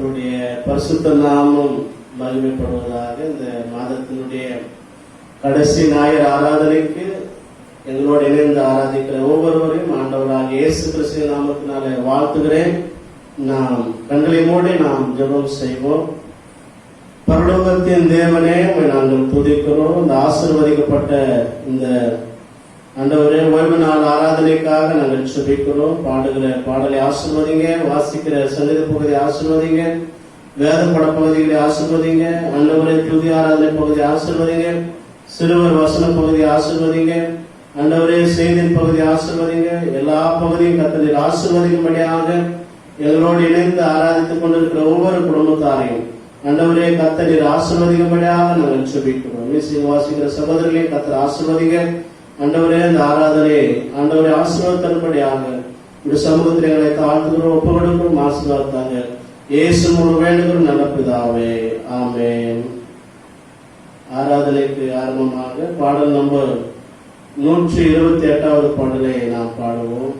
கர்த்தருடைய பரிசுத்த நாமம் மகிமைப்படுவதாக. இந்த மாதத்தினுடைய கடைசி ஞாயிறு ஆராதனைக்கு எங்களோடு இணைந்து ஆராதிக்கிற ஒவ்வொருவரையும் ஆண்டவராக இயேசு கிறிஸ்துவின் நாமத்தினாலே வாழ்த்துகிறேன். நாம் கண்களை மூடி நாம் ஜெபம் செய்வோம். பரலோகத்தின் தேவனே, நாங்கள் துதிக்கிறோம். இந்த ஆசீர்வதிக்கப்பட்ட இந்த ஆண்டவரே ஓய்வு நாள் ஆராதனைக்காக நாங்கள் சுபிக்கிறோம். பாடுகிற பாடலை ஆசீர்வதிங்க, வாசிக்கிற சங்கீத பகுதியை ஆசீர்வதிங்க, வேத பட பகுதிகளை ஆசீர்வதிங்க. ஆண்டவரே துதி ஆராதனை பகுதியை ஆசீர்வதிங்க, சிறுவர் வசன பகுதியை ஆசீர்வதிங்க. ஆண்டவரே செய்தியின் பகுதியை ஆசீர்வதிங்க. எல்லா பகுதியும் கர்த்தர் ஆசீர்வதிக்கும்படியாக எங்களோடு இணைந்து ஆராதித்துக் கொண்டிருக்கிற ஒவ்வொரு குடும்பத்தாரையும் ஆண்டவரே கர்த்தர் ஆசீர்வதிக்கும்படியாக நாங்கள் சுபிக்கிறோம். வாசிக்கிற சகோதரர்களையும் கர்த்தர் ஆசீர்வதிங்க. ஆண்டவரே இந்த ஆராதனை ஆண்டவரே ஆசீர்வாதத்தின்படியாக இந்த சமூகத்தில் எங்களை தாழ்த்துகிறோம், ஒப்பு கொடுக்கிறோம். ஆசீர்வாதத்தாங்க இயேசு மூலம் வேண்டுகிறோம் நல்ல பிதாவே, ஆமென். ஆராதனைக்கு ஆரம்பமாக பாடல் நம்பர் 128வது பாடலை நாம் பாடுவோம்.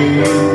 Amen.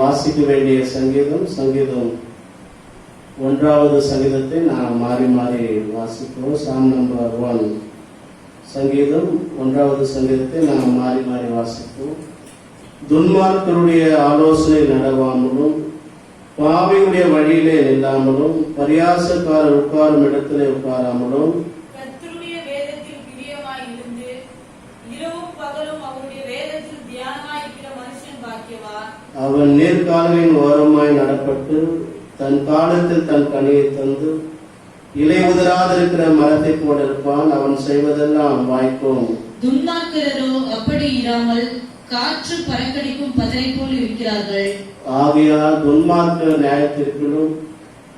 வாசிக்க வேண்டிய சங்கீதம் ஒன்றாவது சங்கீதத்தை நாம் மாறி மாறி வாசிப்போம். சாம் நம்பர் 1 சங்கீதம் ஒன்றாவது சங்கீதத்தை நாம் மாறி மாறி வாசிப்போம். துன்மார்க்கருடைய ஆலோசனை நடவாமலும் பாவியுடைய வழியிலே நில்லாமலும் பரியாசக்காரர் உட்காரும் இடத்திலே உட்காராமலும் கர்த்தருடைய வேதத்தில் பிரியமாய் இருந்து இரவும் பகலும் அவருடைய வேதத்தில் தியானமாய் இருக்கிற மனுஷன் பாக்கியவான். அவன் நேர்காலின் ஓரமாய் நடப்பட்டு தன் காலத்தில் தன் கனியை தந்து இலை உதிராதிருக்கிற மரத்தை போல இருப்பான். அவன் செய்வதெல்லாம் வாய்க்கும். துன்மார்க்கரோ அப்படி இராமல் காற்று பறக்கடிக்கும் பதரை போல் இருக்கிறார்கள். ஆகையால் துன்மார்க்கர் நியாயத்திற்கிலும்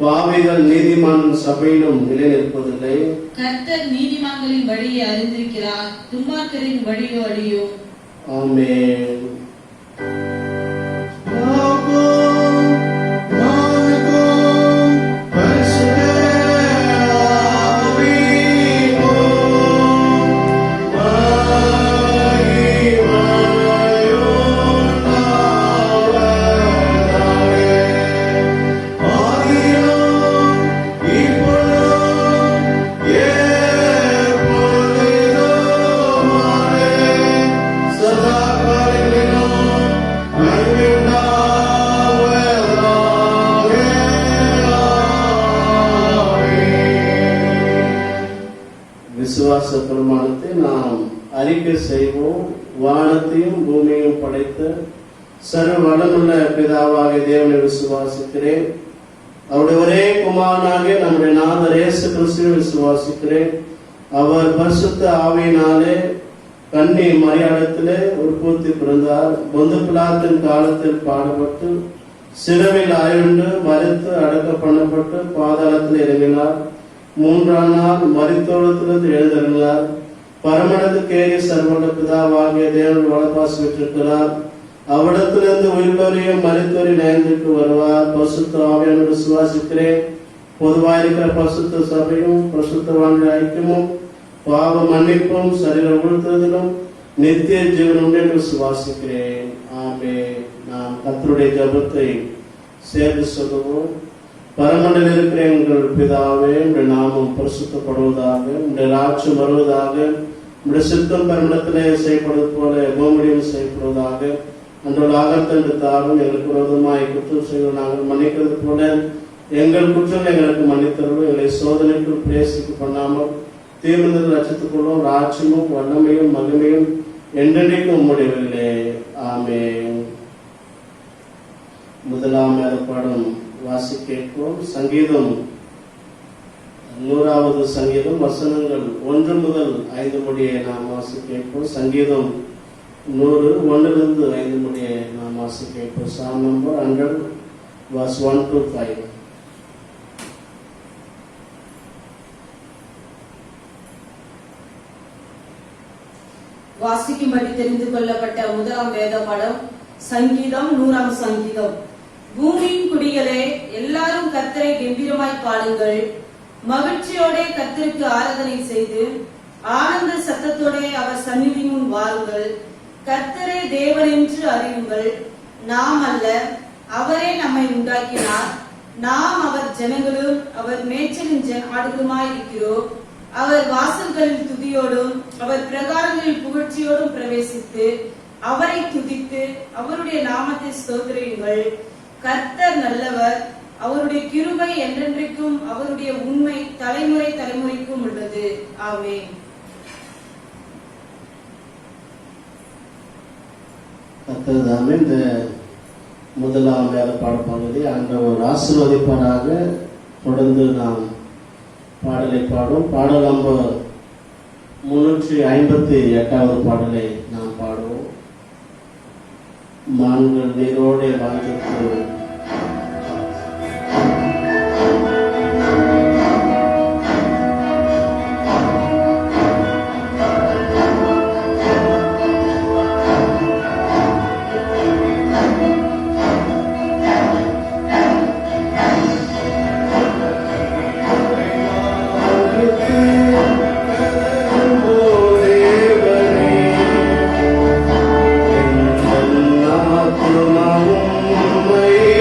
பாவிகள் நீதிமான் சபையிலும் நிலை நிற்பதில்லை. கர்த்தர் நீதிமான்களின் வழியை அறிந்திருக்கிறார், துன்மார்க்கரின் வழியோ அழியோ. ஆமென். விசுவாச பிரமாணத்தை நாம் அறிக்கை செய்வோம். வானத்தையும் பூமியையும் படைத்த சர்வ வளமுள்ள பிதாவாகிய தேவனை விசுவாசிக்கிறேன். அவருடைய ஒரே குமாரனாகிய நம்முடைய நாதர் இயேசு கிறிஸ்துவை விசுவாசிக்கிறேன். அவர் பரிசுத்த ஆவியினாலே கன்னி மரியாதத்திலே உற்பத்தி பிறந்தார். பொந்து பிலாத்தின் காலத்தில் பாடுபட்டு சிலுவையில் அறையுண்டு மரித்து அடக்க பண்ணப்பட்டு பாதாளத்தில் இறங்கினார். 3ஆம் நாள் மரித்தோளத்திலிருந்து எழுந்தருளினார். பரமண்டலத்துக்கு ஏறி சர்வ பிதாவாகிய தேவன் வலப்பாசி விட்டிருக்கிறார். அவ்விடத்திலிருந்து உயிர்த்தோரையும் மரித்தோரையும் நயந்திற்கு வருவார். பரிசுத்த ஆவியானவரை விசுவாசிக்கிறேன். பொதுவாயிருக்கிற பரிசுத்த சபையும் பரிசுத்தவான்கள் ஐக்கியமும் பாவ மன்னிப்பும் சரீர உழுத்துவதிலும் நித்திய ஜீவனும் என்று விசுவாசிக்கிறேன். ஆமென். நாம் கர்த்தருடைய ஜெபத்தை சேர்ந்து சொல்லுவோம். பரமண்டலில் இருக்கிற எங்கள் பிதாவே, உடைய நாமம் பரிசுத்தப்படுவதாக, உடைய ராஜ்யம் வருவதாக, உடைய சித்தம் பரமண்டத்திலே செய்யப்படுவது போல பூமியிலும் செய்யப்படுவதாக. அன்றோடு ஆகத்தன்று தாரும் எங்களுக்கு விரோதமாய் குற்றம் செய்வோம் நாங்கள் மன்னிக்கிறது போல எங்கள் குற்றம் எங்களுக்கு மன்னித்தருளும். எங்களை சோதனைக்கு பிரேசிக்க பண்ணாமல் தீர்ந்ததில் ரட்சித்துக் கொள்ளும். ராஜ்யமும் வல்லமையும் மகிமையும் என்றென்றைக்கும் உம்முடையவர்களே. ஆமென். முதலாம் பாடம் வாசி கேட்போம். சங்கீதம் 100வது சங்கீதம் வசனங்கள் 1 முதல் 5 முடிய நாம் வாசி கேட்போம். சங்கீதம் 100 1 5 முடிய நாம் வாசி கேட்போம். சாம் நம்பர் 100 verse 1 to 5. வாசிக்கும்படி தெரிந்து கொள்ளப்பட்ட முதலாம் வேத பாடம் சங்கீதம் 100ஆம் சங்கீதம். பூமியின் குடிகளே, எல்லாரும் கர்த்தரை கம்பீரமாய் பாடுங்கள். மகிழ்ச்சியோட கர்த்தருக்கு ஆராதனை செய்து ஆனந்த சத்தத்தோட அவர் சந்நிதி முன் வாருங்கள். கர்த்தரே தேவன் என்று அறியுங்கள். நாம் அல்ல, அவரே நம்மை உண்டாக்கினார். நாம் அவர் ஜனங்களும் அவர் மேய்ச்சலின் ஆடுகளுமாய் இருக்கிறோம். அவர் வாசல்களில் துதியோடும் அவர் பிரகாரங்களில் புகழ்ச்சியோடும் பிரவேசித்து அவரை துதித்து அவருடைய நாமத்தை ஸ்தோத்திரியுங்கள். கர்த்தர் நல்லவர், அவருடைய கிருபை என்றென்றைக்கும், அவருடைய உண்மை தலைமுறை தலைமுறைக்கும் உள்ளது. ஆமென். கர்த்தர்தாமே இந்த முதலாம் வேத பாடப்பகுதி ஆண்டவர் ஆசீர்வதிப்பாராக. தொடர்ந்து நாம் பாடலை பாடும். பாடல் நம்பர் 358வது பாடலை நாம் பாடுவோம். மான்கள் நீரோடே வாழ்ந்திருக்கு உம்மை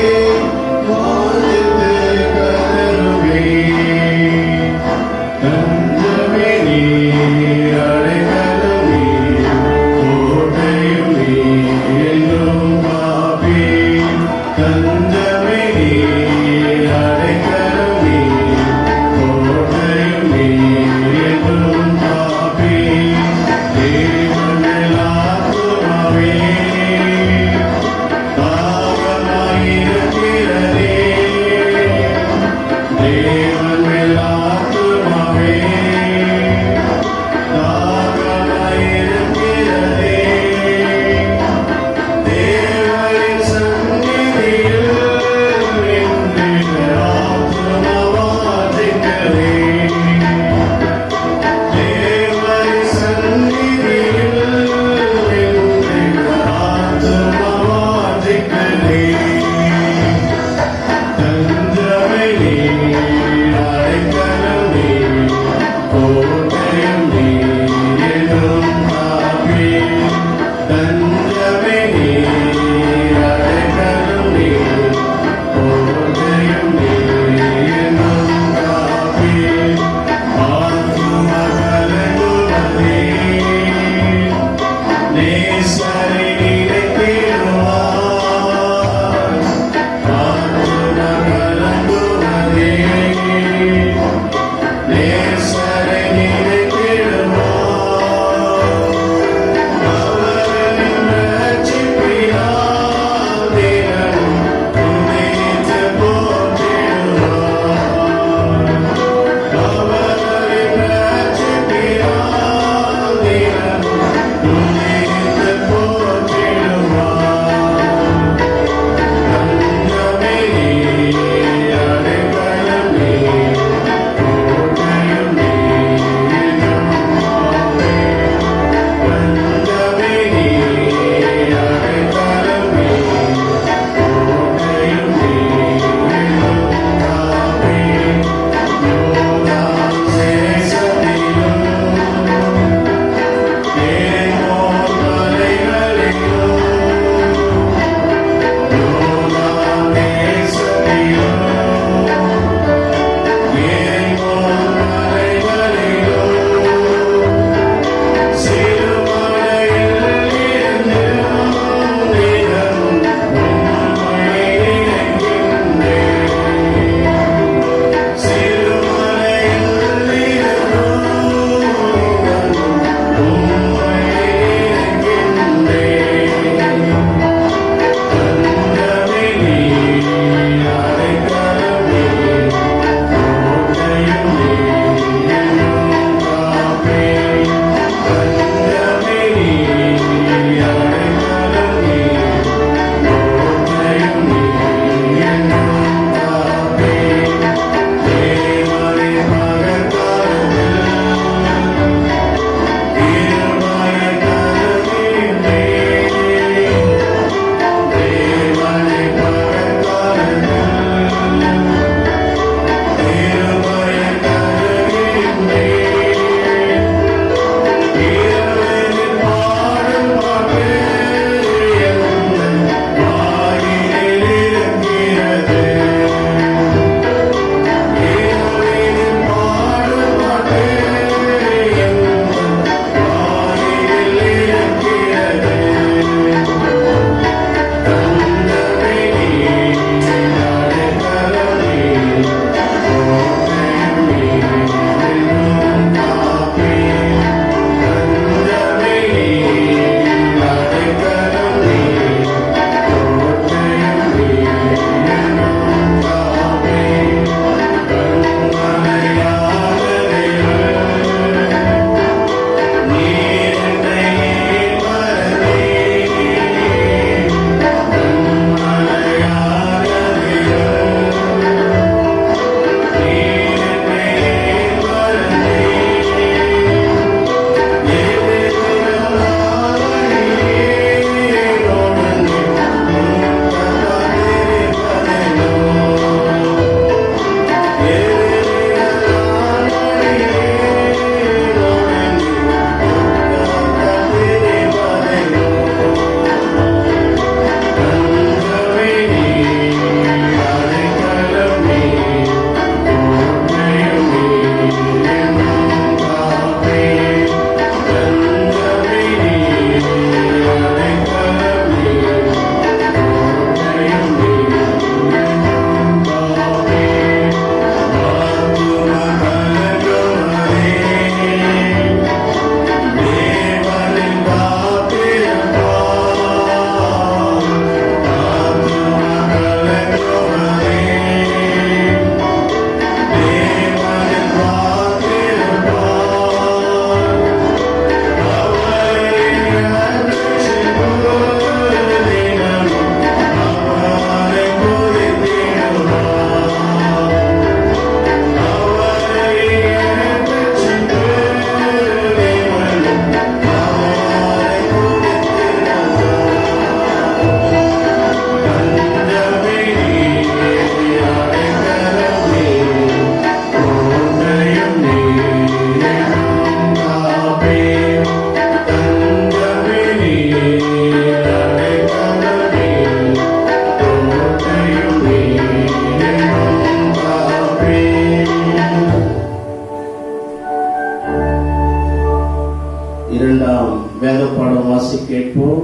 கேட்போம்.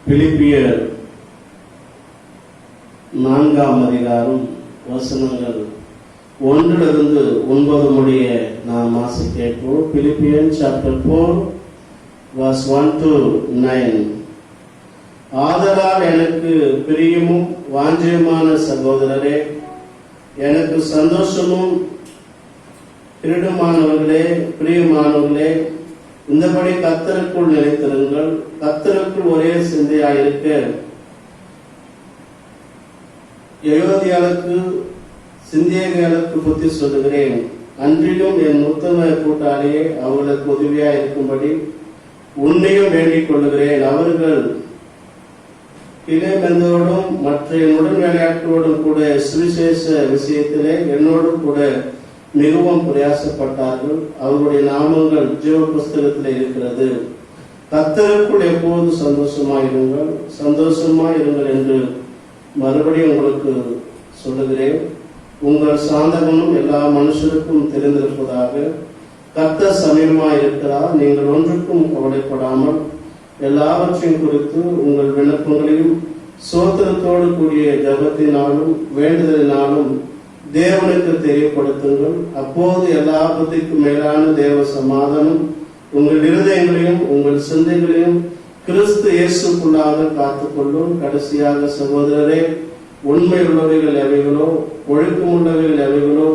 பிலிப்பியர் 4ஆம் அதிகாரம் வசனங்கள் 1 to 9 முடிய நாம் வாசி கேட்போம். Philippian chapter 4 verse 1 to 9. ஆதலால் எனக்கு பிரியமும் வாஞ்சியமான சகோதரரே, எனக்கு சந்தோஷமும் கிரீடமானவர்களே, பிரியமானவர்களே, இந்தபடி கர்த்தருக்குள் நிலைத்திருங்கள். கர்த்தருக்குள் ஒரே சிந்தையாயிருக்க யோதியாளுக்கு சிந்தியர்களுக்கு புத்தி சொல்லுகிறேன். அன்றிலும் என் உத்தம கூட்டாளியே அவர்களுக்கு உதவியா இருக்கும்படி உன்னையும் வேண்டிக் கொள்ளுகிறேன். அவர்கள் கிளேமெந்தோடும் மற்ற உடன் வேலையாட்களோடும் கூட சுவிசேஷ விஷயத்திலே என்னோடும் கூட மிகவும் பிரயாசப்பட்டார்கள். அவர்களுடைய நாமங்கள் ஜீவ புஸ்தகத்திலே இருக்கிறது. கர்த்தருக்குள் எப்போது சந்தோஷமாயிருங்கள் என்று மறுபடியும் உங்களுக்கு சொல்லுகிறேன். உங்கள் சாந்தகமும் எல்லா மனுஷருக்கும் தெரிந்திருப்பதாக. கர்த்தர் சமீபமாய் இருக்கிறார். நீங்கள் ஒன்றுக்கும் கவலைப்படாமல் எல்லாவற்றையும் குறித்து உங்கள் விண்ணப்பங்களையும் சோத்திரத்தோடு கூடிய ஜபத்தினாலும் வேண்டுதலினாலும் தேவனுக்கு தெரியப்படுத்துங்கள். அப்போது எல்லா புத்திக்கும் மேலான தேவ சமாதானம் உங்கள் இருதயங்களையும் உங்கள் சிந்தைகளையும் கிறிஸ்து இயேசுக்குள்ளாக காத்துக்கொள்ளும். கடைசியாக சகோதரரே, உண்மை உள்ளவைகள் எவைகளோ, ஒழுக்கம் உள்ளவைகள் எவைகளோ,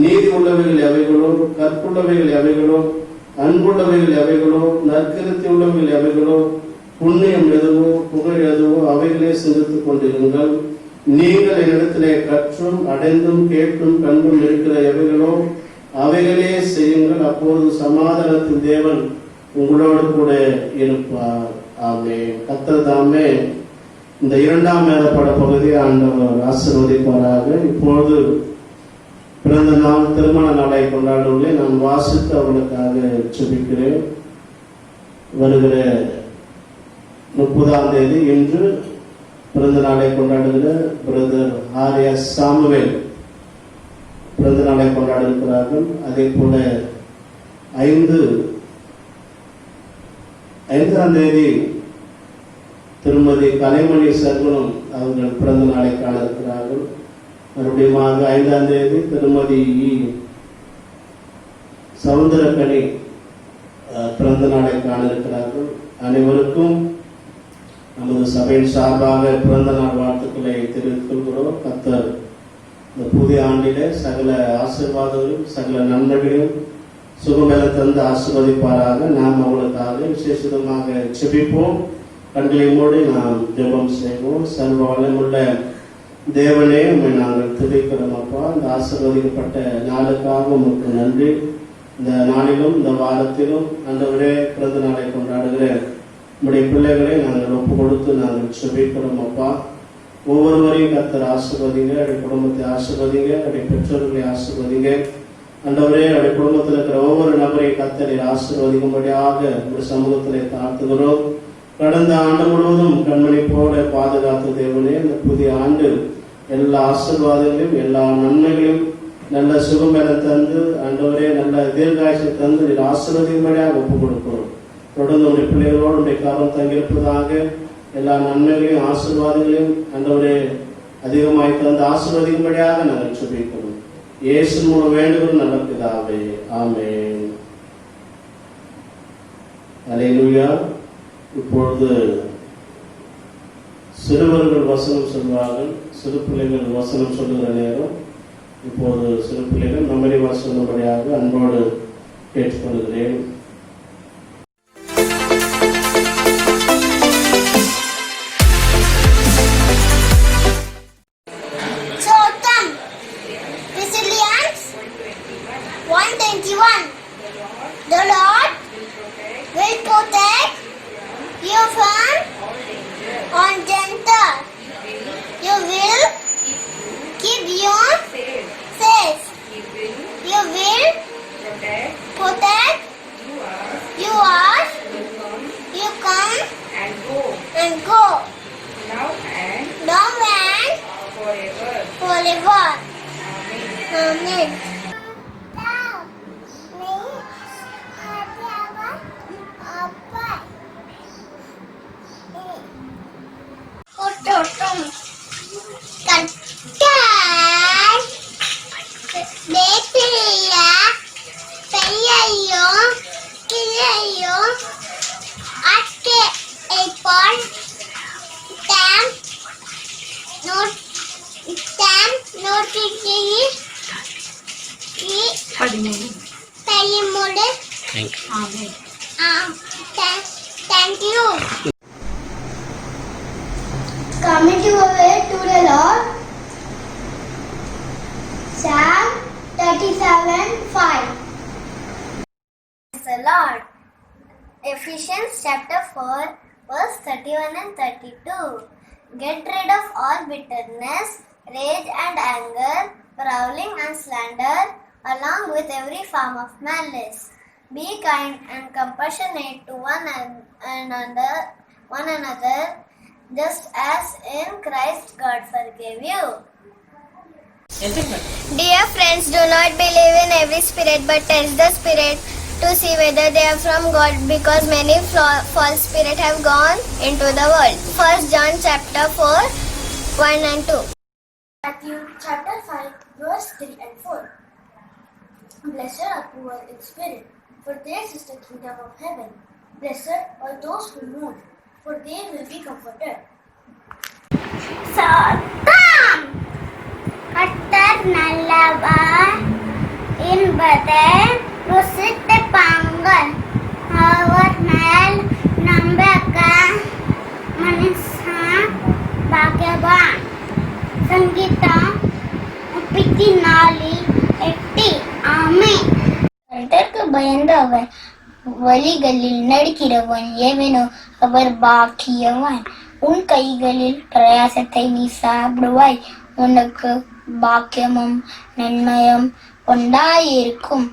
நீதி உள்ளவைகள் எவைகளோ, கற்புள்ளவைகள் எவைகளோ, அன்புள்ளவைகள் எவைகளோ, நற்கருத்தி உள்ளவைகள் எவைகளோ, புண்ணியம் எதுவோ, புகழ் எதுவோ அவைகளே சிந்தித்துக் கொண்டிருங்கள். நீங்கள் என்னிடத்திலே கற்றும் அடைந்தும் கேட்டும் கண்டும் இருக்கிற எவைகளோ அவைகளே செய்யுங்கள். அப்போது சமாதானத்தின் தேவன் உங்களோடு கூட இருப்பார். ஆமென். கர்த்தர் தாமே இந்த 2ஆம் வேத பட பகுதியை ஆண்டவர் ஆசீர்வதிப்பாராக. இப்பொழுது பிறந்த நாள் திருமண நாளை கொண்டாடுவதை நான் வாசித்து அவர்களுக்காக ஜெபிக்கிறேன். வருகிற 30ஆம் தேதி இன்று பிறந்த நாளை கொண்டாடுகிற பிரதர் ஆர்யா சாமுவேல் பிறந்த நாளை கொண்டாடுகிறார்கள். அதே போல 5ஆம் தேதி திருமதி கலைமணி சர்வனம் அவர்கள் பிறந்த நாளை காண இருக்கிறார்கள். மறுபடியும் 5ஆம் தேதி திருமதி சவுந்தரக்கனி பிறந்த நாளை காண இருக்கிறார்கள். அனைவருக்கும் நமது சபையின் சார்பாக பிறந்த நாள் வாழ்த்துக்களை தெரிவித்துக் கொள்கிறோம். கர்த்தர் இந்த புதிய ஆண்டிலே சகல ஆசீர்வாதங்களும் சகல நன்மைகளையும் சுகமெல தந்து ஆசீர்வதிப்பாராக. நாம் அவர்களுக்காக விசேஷமாக செபிப்போம். கண்களை மூடி நாம் ஜெபம் செய்வோம். சர்வ வல்லமையுள்ள தேவனே, உம்மை நாங்கள் துதிக்கிறோம் அப்பா. இந்த ஆசீர்வதிக்கப்பட்ட நாளுக்காக உமக்கு நன்றி. இந்த நாளிலும் இந்த வாரத்திலும் ஆண்டவரே பிறந்த நாளை கொண்டாடுகிற நம்முடைய பிள்ளைகளை நாங்கள் ஒப்பு கொடுத்து நாங்கள் செபிக்கிறோம் அப்பா. ஒவ்வொருவரையும் கர்த்தர் ஆசீர்வதிங்க. அவருடைய குடும்பத்தை ஆசீர்வதிங்க. அவருடைய பெற்றோர்களை ஆசீர்வதிங்க. ஆண்டவரே, அவருடைய குடும்பத்தில் இருக்கிற ஒவ்வொரு நபரையும் கர்த்தரை ஆசீர்வதிக்கும்படியாக ஒரு சமூகத்திலே தாழ்த்துகிறோம். கடந்த ஆண்டு முழுவதும் கண்மணி போல பாதுகாத்த தேவனே, இந்த புதிய ஆண்டு எல்லா ஆசீர்வாதங்களையும் எல்லா நன்மைகளையும் நல்ல சுகமென தந்து ஆண்டவரே நல்ல தீர்காயசை தந்து ஆசீர்வதிக்கும்படியாக ஒப்புக் கொடுக்கிறோம். தொடர்ந்து உடைய பிள்ளைகளோடு உடைய காலம் தங்கியிருப்பதாக எல்லா நன்மைகளையும் ஆசீர்வாதங்களையும் ஆண்டவரே அதிகமாய் தந்து ஆசீர்வதிக்கும்படியாக நாங்கள் செபிக்கிறோம். இயேசு மூலம் வேண்டுகிறோம் நல்ல பிதாவே. ஆமென். அல்லேலூயா. இப்பொழுது சிறுவர்கள் வசனம் சொல்வார்கள். சிறு பிள்ளைகள் வசனம் சொல்லுகிற நேரம். இப்போது சிறு பிள்ளைகள் நம்மளை வசனப்படியாக அன்போடு கேட்டுக்கொள்கிறேன். The Lord will protect you from all danger. You will keep you safe. You will protect you as you come and go. Now and forever. Amen. கட்டாய் வேப்பிலைய பெய்யையும் கிளையும் அட்டை போல் Thank you. Coming to the Lord. Psalm 37:5. Praise the Lord. Ephesians chapter 4, verse 31 and 32. Get rid of all bitterness, rage and anger, brawling and slander, along with every form of malice. Be kind and compassionate to one another, just as in Christ God forgave you. Dear friends, do not believe in every spirit, but test the spirit to see whether they are from God, because many false spirits have gone into the world. 1 John chapter 4, 1 and 2. Matthew chapter 5, verse 3 and 4. Blessed are poor in spirit, for theirs is the kingdom of heaven. Blessed are those who mourn, for they will be comforted. Satan! கர்த்தர் நல்லவர் என்பதை ருசித்துப்பாங்கள். அவர் மேல் நம்பிக்கை மனுஷன் பாக்கியவான். சங்கீதம் 34:8. ஆமென். கர்த்தருக்கு பயந்தவன் வழிகளில் நடக்கிறவன் எவனோ அவர் பாக்கியவான். உன் கைகளில் பிரயாசத்தை நீ சாப்பிடுவாய், உனக்கு பாக்கியமும் நன்மையும் உண்டாயிருக்கும்.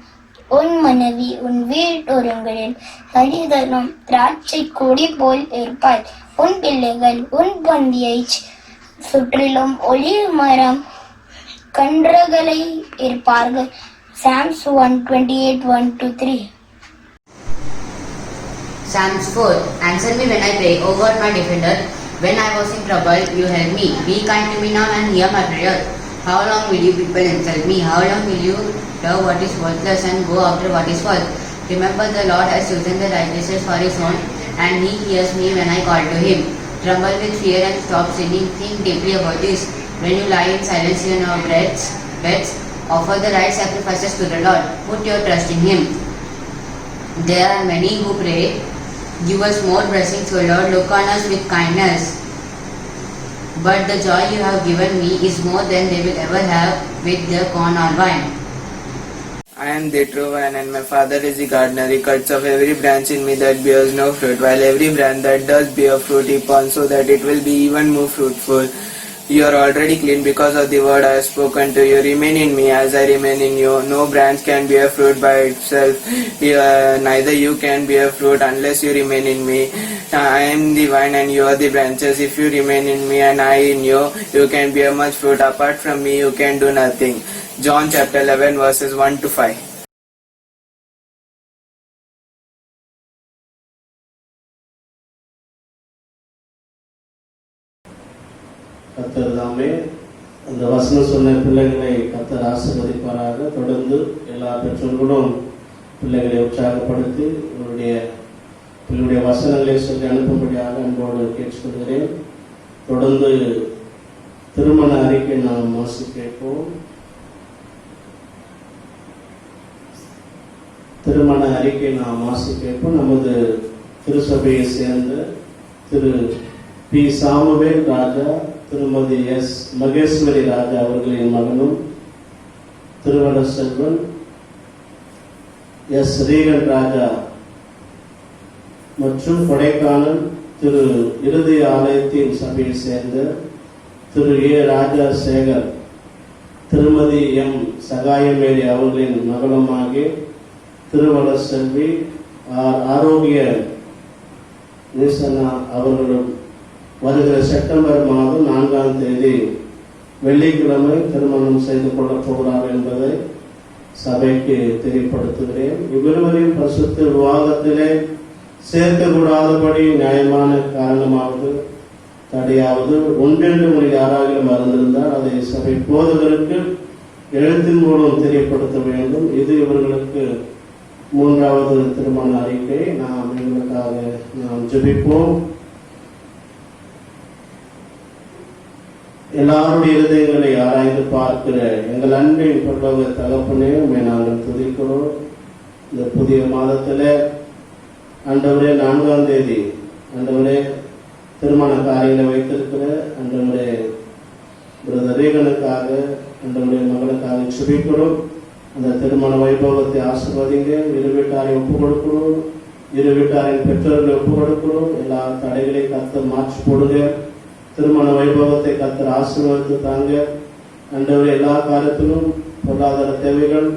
உன் மனைவி உன் வீட்டோரங்களில் ஹரிதனும் திராட்சை கொடி போல் இருப்பாள். உன் பிள்ளைகள் உன் பந்தியை சுற்றிலும் ஒலிவ் மரம் கன்றுகளை இருப்பார்கள். Psalms 128, 1-3. Psalms 4. Answer me when I pray, O God my defender. When I was in trouble, you helped me. Be kind to me now and hear my prayer. How long will you people insult me? How long will you love what is worthless and go after what is false? Remember, the Lord has chosen the righteous for his own, and he hears me when I call to him. Tremble with fear and stop sinning. Think deeply about this. When you lie in silence in our beds, offer the right sacrifices to the Lord. Put your trust in him. There are many who pray, give us more blessings, O Lord. Look on us with kindness. But the joy you have given me is more than they will ever have with their corn or wine. I am the true vine, and my Father is the gardener. He cuts off every branch in me that bears no fruit, while every branch that does bear fruit he prunes, so that it will be even more fruitful. You are already clean because of the word I have spoken to you. Remain in me as I remain in you. No branch can bear fruit by itself. Neither you can bear fruit unless you remain in me. I am the vine and you are the branches. If you remain in me and I in you, you can bear much fruit. Apart from me, you can do nothing. John chapter 11, verses 1-5. கர்த்தர் தாமே அந்த வசனம் சொன்ன பிள்ளைகளை கர்த்தர் ஆசீர்வதிப்பாராக. தொடர்ந்து எல்லா பெற்றோர்களும் பிள்ளைகளை உற்சாகப்படுத்தி பிள்ளையுடைய வசனங்களை சொல்லி அனுப்பும்படியாக அன்போடு கேட்டுக்கொள்கிறேன். தொடர்ந்து திருமண அறிக்கை நாம் கேட்போம். திருமண அறிக்கை நாம் கேட்போம். நமது திருசபையை சேர்ந்த திரு பி. சாமுவேல் ராஜா, திருமதி எஸ். மகேஸ்வரி ராஜா அவர்களின் மகனும், திருவட செல்வன் எஸ். ரீகன் ராஜா மற்றும் கொடைக்கானல் திரு இருதய ஆலயத்தின் சபையை சேர்ந்த திரு ஏ. ராஜா சேகர், திருமதி எம். சகாயமேரி அவர்களின் மகளுமாகிய திருவட செல்வி ஆரோக்கிய நிசனா அவர்களும் வருகிற செப்டம்பர் மாதம் 4ஆம் தேதி வெள்ளிக்கிழமை திருமணம் செய்து கொள்ளப் போகிறார் என்பதை சபைக்கு தெரியப்படுத்துகிறேன். இவ்விருவரையும் பரிசுத்த விவாதத்திலே சேர்க்கக்கூடாதபடி நியாயமான காரணமாவது தடையாவது ஒன்றென்று மொழி யாராகிலும் மறந்திருந்தால் அதை சபை போதகருக்கு எழுத்தின் மூலம் தெரியப்படுத்த வேண்டும். இது இவர்களுக்கு 3வது திருமண அறிக்கை. நாம் இவர்களுக்காக நாம் ஜெபிப்போம். எல்லாருடைய இருதயங்களை ஆராய்ந்து பார்க்கிற எங்கள் அன்பின் பரலோக தகப்பனே, உம்மை நாங்கள் துதிக்கிறோம். இந்த புதிய மாதத்துல ஆண்டவரே 4ஆம் தேதி ஆண்டவரே திருமண காரியங்களை வைத்திருக்கிற ஆண்டவரே பிரதர் ரீகனுக்காக ஆண்டவரே மகளுக்காக ஜெபிக்கிறோம். அந்த திருமண வைபவத்தை ஆசீர்வதிங்க. இரு வீட்டாரை ஒப்புக் கொடுக்கிறோம். இரு வீட்டாரின் பெற்றோர்களை ஒப்புக் கொடுக்கிறோம். எல்லா தடைகளையும் கர்த்தர் மாற்றி போடுங்க. திருமண வைபவத்தை கர்த்தர் ஆசீர்வதித்து தாங்க. ஆண்டவரே எல்லா காலத்திலும் பொருளாதார தேவைகள்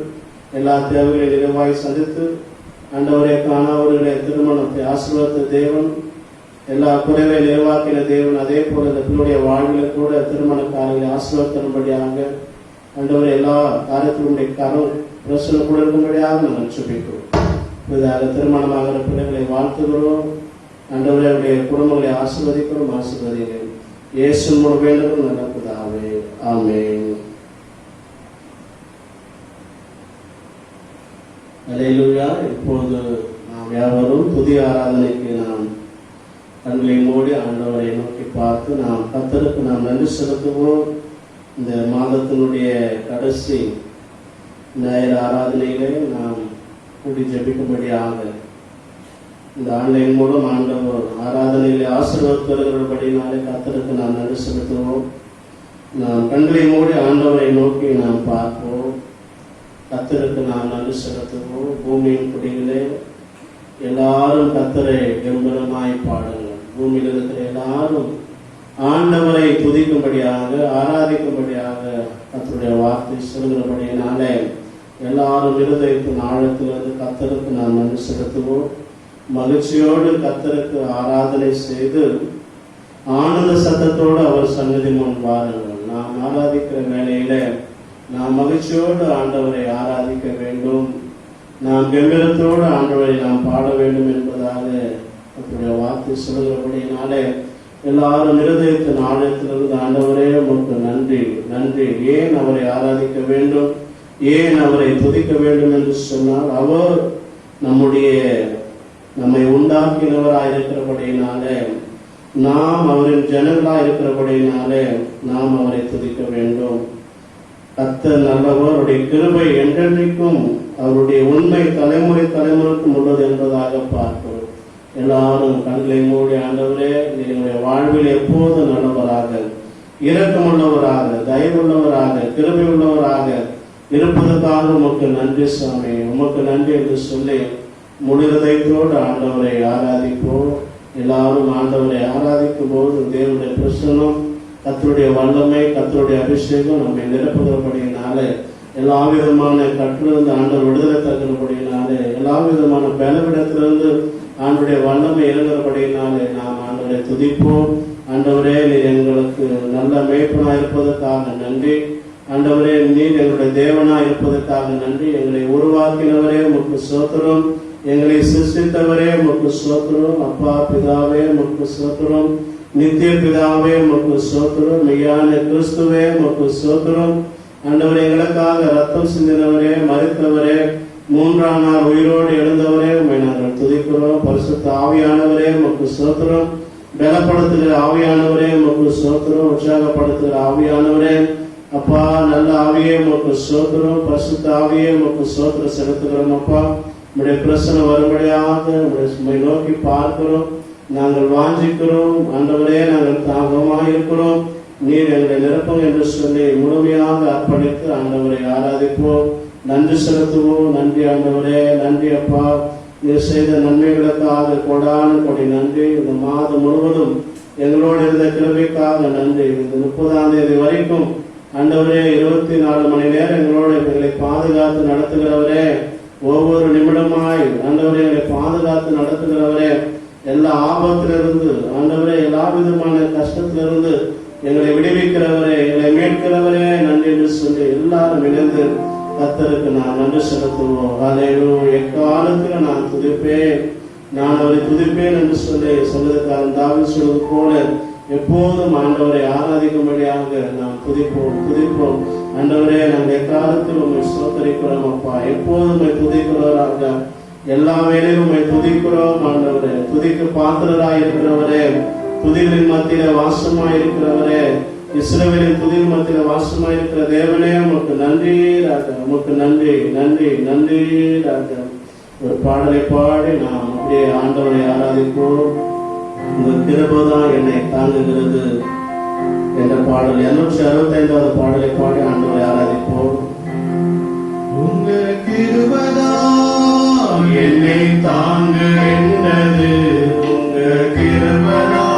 எல்லா தேவைகளையும் நிறைவாய் சந்தித்து ஆண்டவரே காணாதவர்களுடைய திருமணத்தை ஆசீர்வதித்த தேவன், எல்லா குறைவை நிறைவாக்கின தேவன், அதே போல இந்த பிள்ளைடைய வாழ்வில கூட திருமண காரியங்களை ஆசீர்வதிக்கும்படியாக ஆண்டவரே எல்லா காரியத்தினுடைய கரம் பிரச்சனை கூட இருக்கும்படியாக நாங்கள் ஜெபிக்கிறோம். புதிதாக திருமணமாகிற பிள்ளைகளை வாழ்த்துகிறோம். ஆண்டவரே அவருடைய குடும்பங்களை ஆசீர்வதிக்கிறோம். ஆசீர்வதிக்கிறேன் இயேசு மூலம் வேண்டும் நடப்பதாவே. ஆமென். அல்லேலூயா. இப்போது நாம் யாவரும் புதிய ஆராதனைக்கு நாம் கண்களை மூடி ஆண்டவரை நோக்கி பார்த்து நாம் கர்த்தருக்கு நாம் நன்றி செலுத்துவோம். இந்த மாதத்தினுடைய கடைசி ஞாயிறு ஆராதனையிலே நாம் கூடி ஜெபிக்கும்படியாக இந்த ஆன்லைன் மூலம் ஆண்டவர் ஆராதனையிலே ஆசீர்வதிக்கிறபடினாலே கர்த்தருக்கு நாம் நன்றி செலுத்துவோம். நாம் கண்களை மூடி ஆண்டவரை நோக்கி நாம் பார்ப்போம். கர்த்தருக்கு நாம் நன்றி செலுத்துவோம். பூமியின் குடிகளே எல்லாரும் கர்த்தரை கம்பீரமாய் பாடுங்கள். பூமியில் இருக்கிற எல்லாரும் ஆண்டவரை துதிக்கும்படியாக ஆராதிக்கும்படியாக கர்த்தருடைய வார்த்தை சொல்கிறபடியினாலே எல்லாரும் இருதயத்தின் ஆழத்திலிருந்து கர்த்தருக்கு நாம் நன்றி செலுத்துவோம். மகிழ்ச்சியோடு கர்த்தருக்கு ஆராதனை செய்து ஆனந்த சத்தத்தோடு அவர் சன்னதி முன் வாருங்கள். நாம் ஆராதிக்கிற வேளையில நாம் மகிழ்ச்சியோடு ஆண்டவரை ஆராதிக்க வேண்டும். நாம் கம்பீரத்தோடு ஆண்டவரை நாம் பாட வேண்டும் என்பதாக அவருடைய வார்த்தை சொல்கிறபடியினாலே எல்லாரும் இருதயத்தின் ஆழத்திலிருந்து ஆண்டவரே உமக்கு நன்றி நன்றி. ஏன் அவரை ஆராதிக்க வேண்டும், ஏன் அவரை துதிக்க வேண்டும் என்று சொன்னால் அவர் நம்மை உண்டாக்கினவராய் இருக்கிறபடியினாலே, நாம் அவரின் ஜனங்களாய் இருக்கிறபடியினாலே நாம் அவரை துதிக்க வேண்டும். கர்த்தர் நல்லவர், அவருடைய கிருபை என்றென்றைக்கும் அவருடைய உண்மை தலைமுறை தலைமுறைக்கும் உள்ளது என்பதாக பார்க்கிறோம். எல்லாரும் கண்களை மூடி ஆண்டவரே என்னுடைய வாழ்வில் எப்போது நல்லவராக, இரக்கமுள்ளவராக, தயவுள்ளவராக, கிருபை உள்ளவராக இருப்பதற்காக உமக்கு நன்றி சுவாமி, உமக்கு நன்றி என்று சொல்லி முழு இதயத்தோடு ஆண்டவரை ஆராதிப்போம். எல்லாரும் ஆண்டவரை ஆராதிக்கும் போது தேவனுடைய பிரசன்னம், கர்த்தருடைய வல்லமை, கர்த்தருடைய அபிஷேகம் நம்மை நிரப்புகிறபடியினாலே எல்லா விதமான கற்றிலிருந்து ஆண்டவர் விடுதலை தருகிறபடியினாலே எல்லா விதமான பலவிடத்திலிருந்து ஆண்டவருடைய வல்லமை இறங்குகிறபடியினாலே நாம் ஆண்டவரை துதிப்போம். ஆண்டவரே நீர் எங்களுக்கு நல்ல மேய்ப்பனாய் இருப்பதற்காக நன்றி. ஆண்டவரே நீர் எங்களுடைய தேவனாய் இருப்பதற்காக நன்றி. எங்களை உருவாக்கினவரே உமக்கு ஸ்தோத்திரம். எங்களை சிருஷ்டித்தவரே உமக்கு ஸ்தோத்திரம். அப்பா பிதாவே உமக்கு ஸ்தோத்திரம். நித்திய பிதாவே உமக்கு ஸ்தோத்திரம். மெய்யான கிறிஸ்துவே உமக்கு ஸ்தோத்திரம். ஆண்டவரே எங்களுக்காக ரத்தம் சிந்தினவரே, மரித்தவரே, 3ஆம் நாள் உயிரோடு எழுந்தவரே உம்மை நாங்கள் துதிக்கிறோம். பரிசுத்த ஆவியானவரே உமக்கு ஸ்தோத்திரம். பலப்படுத்துகிற ஆவியானவரே உமக்கு ஸ்தோத்திரம். உற்சாகப்படுத்துகிற ஆவியானவரே, அப்பா நல்ல ஆவியே உமக்கு ஸ்தோத்திரம். பரிசுத்த ஆவியே உமக்கு ஸ்தோத்திரம் செலுத்துகிறோம். அப்பா உம்முடைய பிரசன்னம் வரும்படியாக உம்மை நோக்கி பார்க்கிறோம். நாங்கள் வாஞ்சிக்கிறோம். ஆண்டவரே நாங்கள் தாகமாக இருக்கிறோம். நீர் எங்களை நிரப்பும் என்று சொல்லி முழுமையாக அர்ப்பணித்து ஆண்டவரை ஆராதிப்போம். நன்றி செலுத்துவோம். நன்றி ஆண்டவரே, நன்றி அப்பா. நீர் செய்த நன்மைகளுக்காக கொடான கொடி நன்றி. இந்த மாதம் முழுவதும் எங்களோடு இருந்த கிருபைக்காக நன்றி. இந்த 30ஆம் தேதி வரைக்கும் ஆண்டவரே 24 மணி நேரம் எங்களோடு எங்களை பாதுகாத்து நடத்துகிறவரே, ஒவ்வொரு நிமிடமாய் ஆண்டவரே எங்களை பாதுகாத்து நடத்துகிறவரே, எல்லா ஆபத்திலிருந்து ஆண்டவரே எல்லா விதமான கஷ்டத்திலிருந்து எங்களை விடுவிக்கிறவரே, எங்களை மீட்கிறவரே நன்றி என்று சொல்லி எல்லாரும் இணைந்து கர்த்தருக்கு நான் நன்றி செலுத்துவோம். ஹல்லேலூயா. எக்காலத்தில் நான் துதிப்பேன், நான் அவரை துதிப்பேன் என்று சொல்லி சொல்வதற்காக தாவீது சொல்வது போல எப்போதும் ஆண்டவரை ஆராதிக்கும்படியாக நாம் துதிப்போம். ஆண்டவரே, நாங்கள் எக்காலத்தில் உண்மை ஸ்தோத்தரிக்கிறோம் அப்பா. எப்போதும் உண்மை துதிக்கிறவராக, எல்லா வேலையும் உண்மை துதிக்கிறோம் ஆண்டவரே. துதிக்கு பாத்திரராய் இருக்கிறவரே, துதிகளின் மத்தியில வாசமாய் இருக்கிறவரே, இஸ்ரவேலின் துதியின் மத்தியில வாசமாய் இருக்கிற தேவனே, உமக்கு நன்றி ராஜா, உமக்கு நன்றி நன்றி நன்றி ராஜா. ஒரு பாடலை பாடி நாம் அப்படியே ஆண்டவரை ஆராதிப்போம். உங்க கிருபைதான் என்னை தாங்குகிறது என்ற பாடல் 265வது பாடலை பாடி ஆண்டவரை ஆராதிப்போம். உங்க கிருபைதான் என்னை தாங்குகின்றது, உங்க கிருபைதான்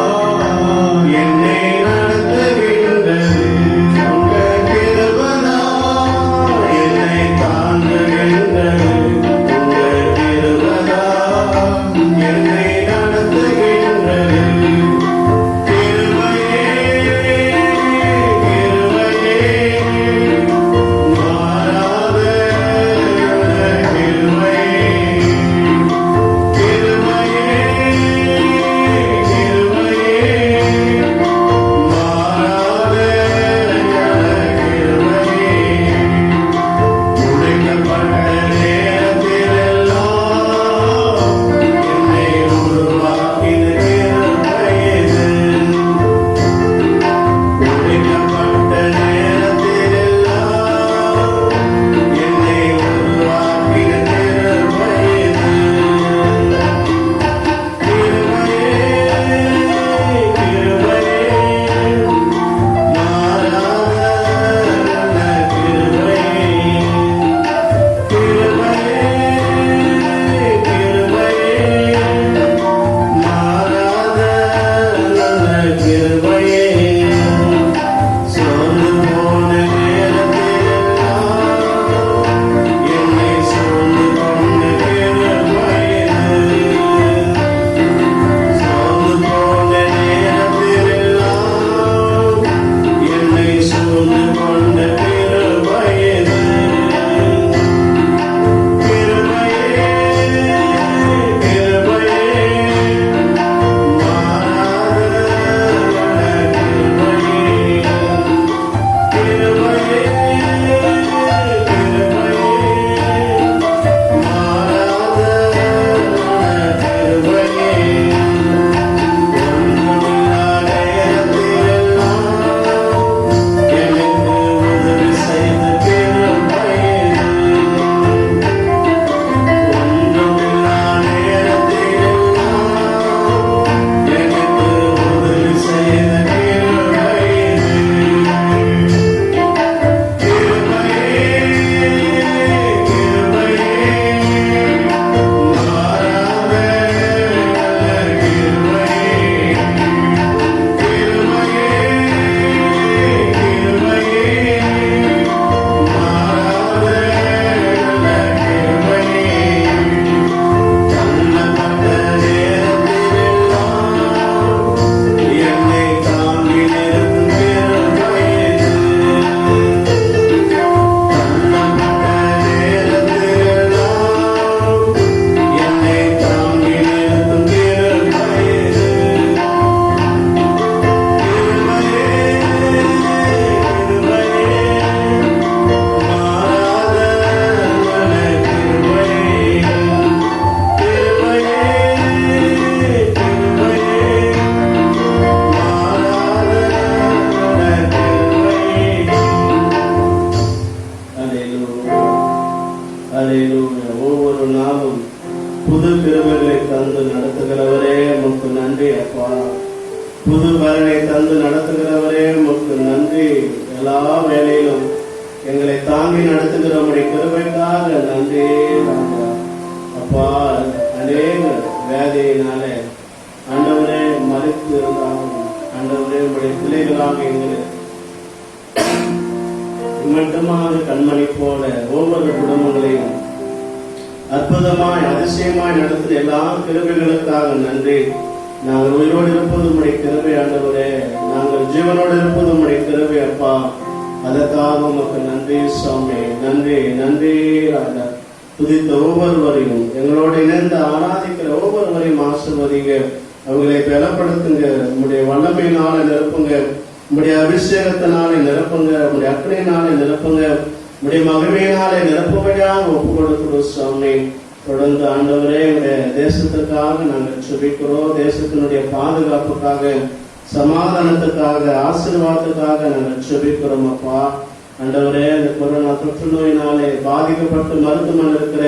என்னை நடத்துகின்றது, உங்க கிருபைதான் என்னை தாங்குகின்றது, உங்க கிருபைதான் என்னை நடத்துகின்றது. கிருபையே கிருபையே மாறாத கிருபையே, கிருபையே கிருபையே மாறாத கிருபையே. உடைக்கப்பட்ட நேரத்திலெல்லாம் என்னை உருவாக்கின கிருபையே. உடைக்கப்பட்ட நேரத்திலெல்லாம் என்னை உருவாக்கின கிருபையே. ஒவ்வொரு நாளும் புது கிருபைகளை தந்து நடத்துகிறவரே உமக்கு நன்றி அப்பா. புது பலனை தந்து நடத்துகிறவரே உமக்கு நன்றி. எல்லா வேலையிலும் எங்களை தாங்கி நடத்துகிற உடைய கிருபைக்காக நன்றி அப்பா. அநேக வேதையினாலே ஆண்டவரே மறைத்து இருந்தாலும் ஆண்டவரே உடைய பிள்ளைகளாக எங்களை மட்டுமாக கண்மணி போல ஒவ்வொரு குடும்பங்களையும் அற்புதமாய் அதிசயமாய் நடத்தின எல்லா கிருபைகளுக்காக நன்றி. நாங்கள் உயிரோடு இருப்பது உடைய கிருபை ஆண்டவரே, நாங்கள் ஜீவனோடு இருப்பது உடைய கிருபை அப்பா. அதற்காக உமக்கு நன்றி சுவாமி, நன்றி நன்றி ராஜா. துதித்த ஒவ்வொருவரையும் எங்களோடு இணைந்து ஆராதிக்கிற ஒவ்வொருவரையும் ஆசீர்வதிங்க. அவங்களை பலப்படுத்துங்க. உங்களுடைய வல்லமையினால நிரப்புங்க. உங்களுடைய அபிஷேகத்தினாலே நிரப்புங்க. உங்களுடைய அக்கறையினாலே நிரப்புங்க. உங்களுடைய மகிமையினாலே நிரப்புமையாக ஒப்பு கொடுக்கிறோம் சுவாமி. தொடர்ந்து ஆண்டவரே எங்களுடைய தேசத்துக்காக நாங்கள் ஜெபிக்கிறோம். தேசத்தினுடைய பாதுகாப்புக்காக, சமாதானத்துக்காக, ஆசீர்வாதத்துக்காக நாங்கள் ஜெபிக்கிறோம் அப்பா. ஆண்டவரே இந்த கொரோனா தொற்று நோயினாலே பாதிக்கப்பட்டு மருத்துவமனை இருக்கிற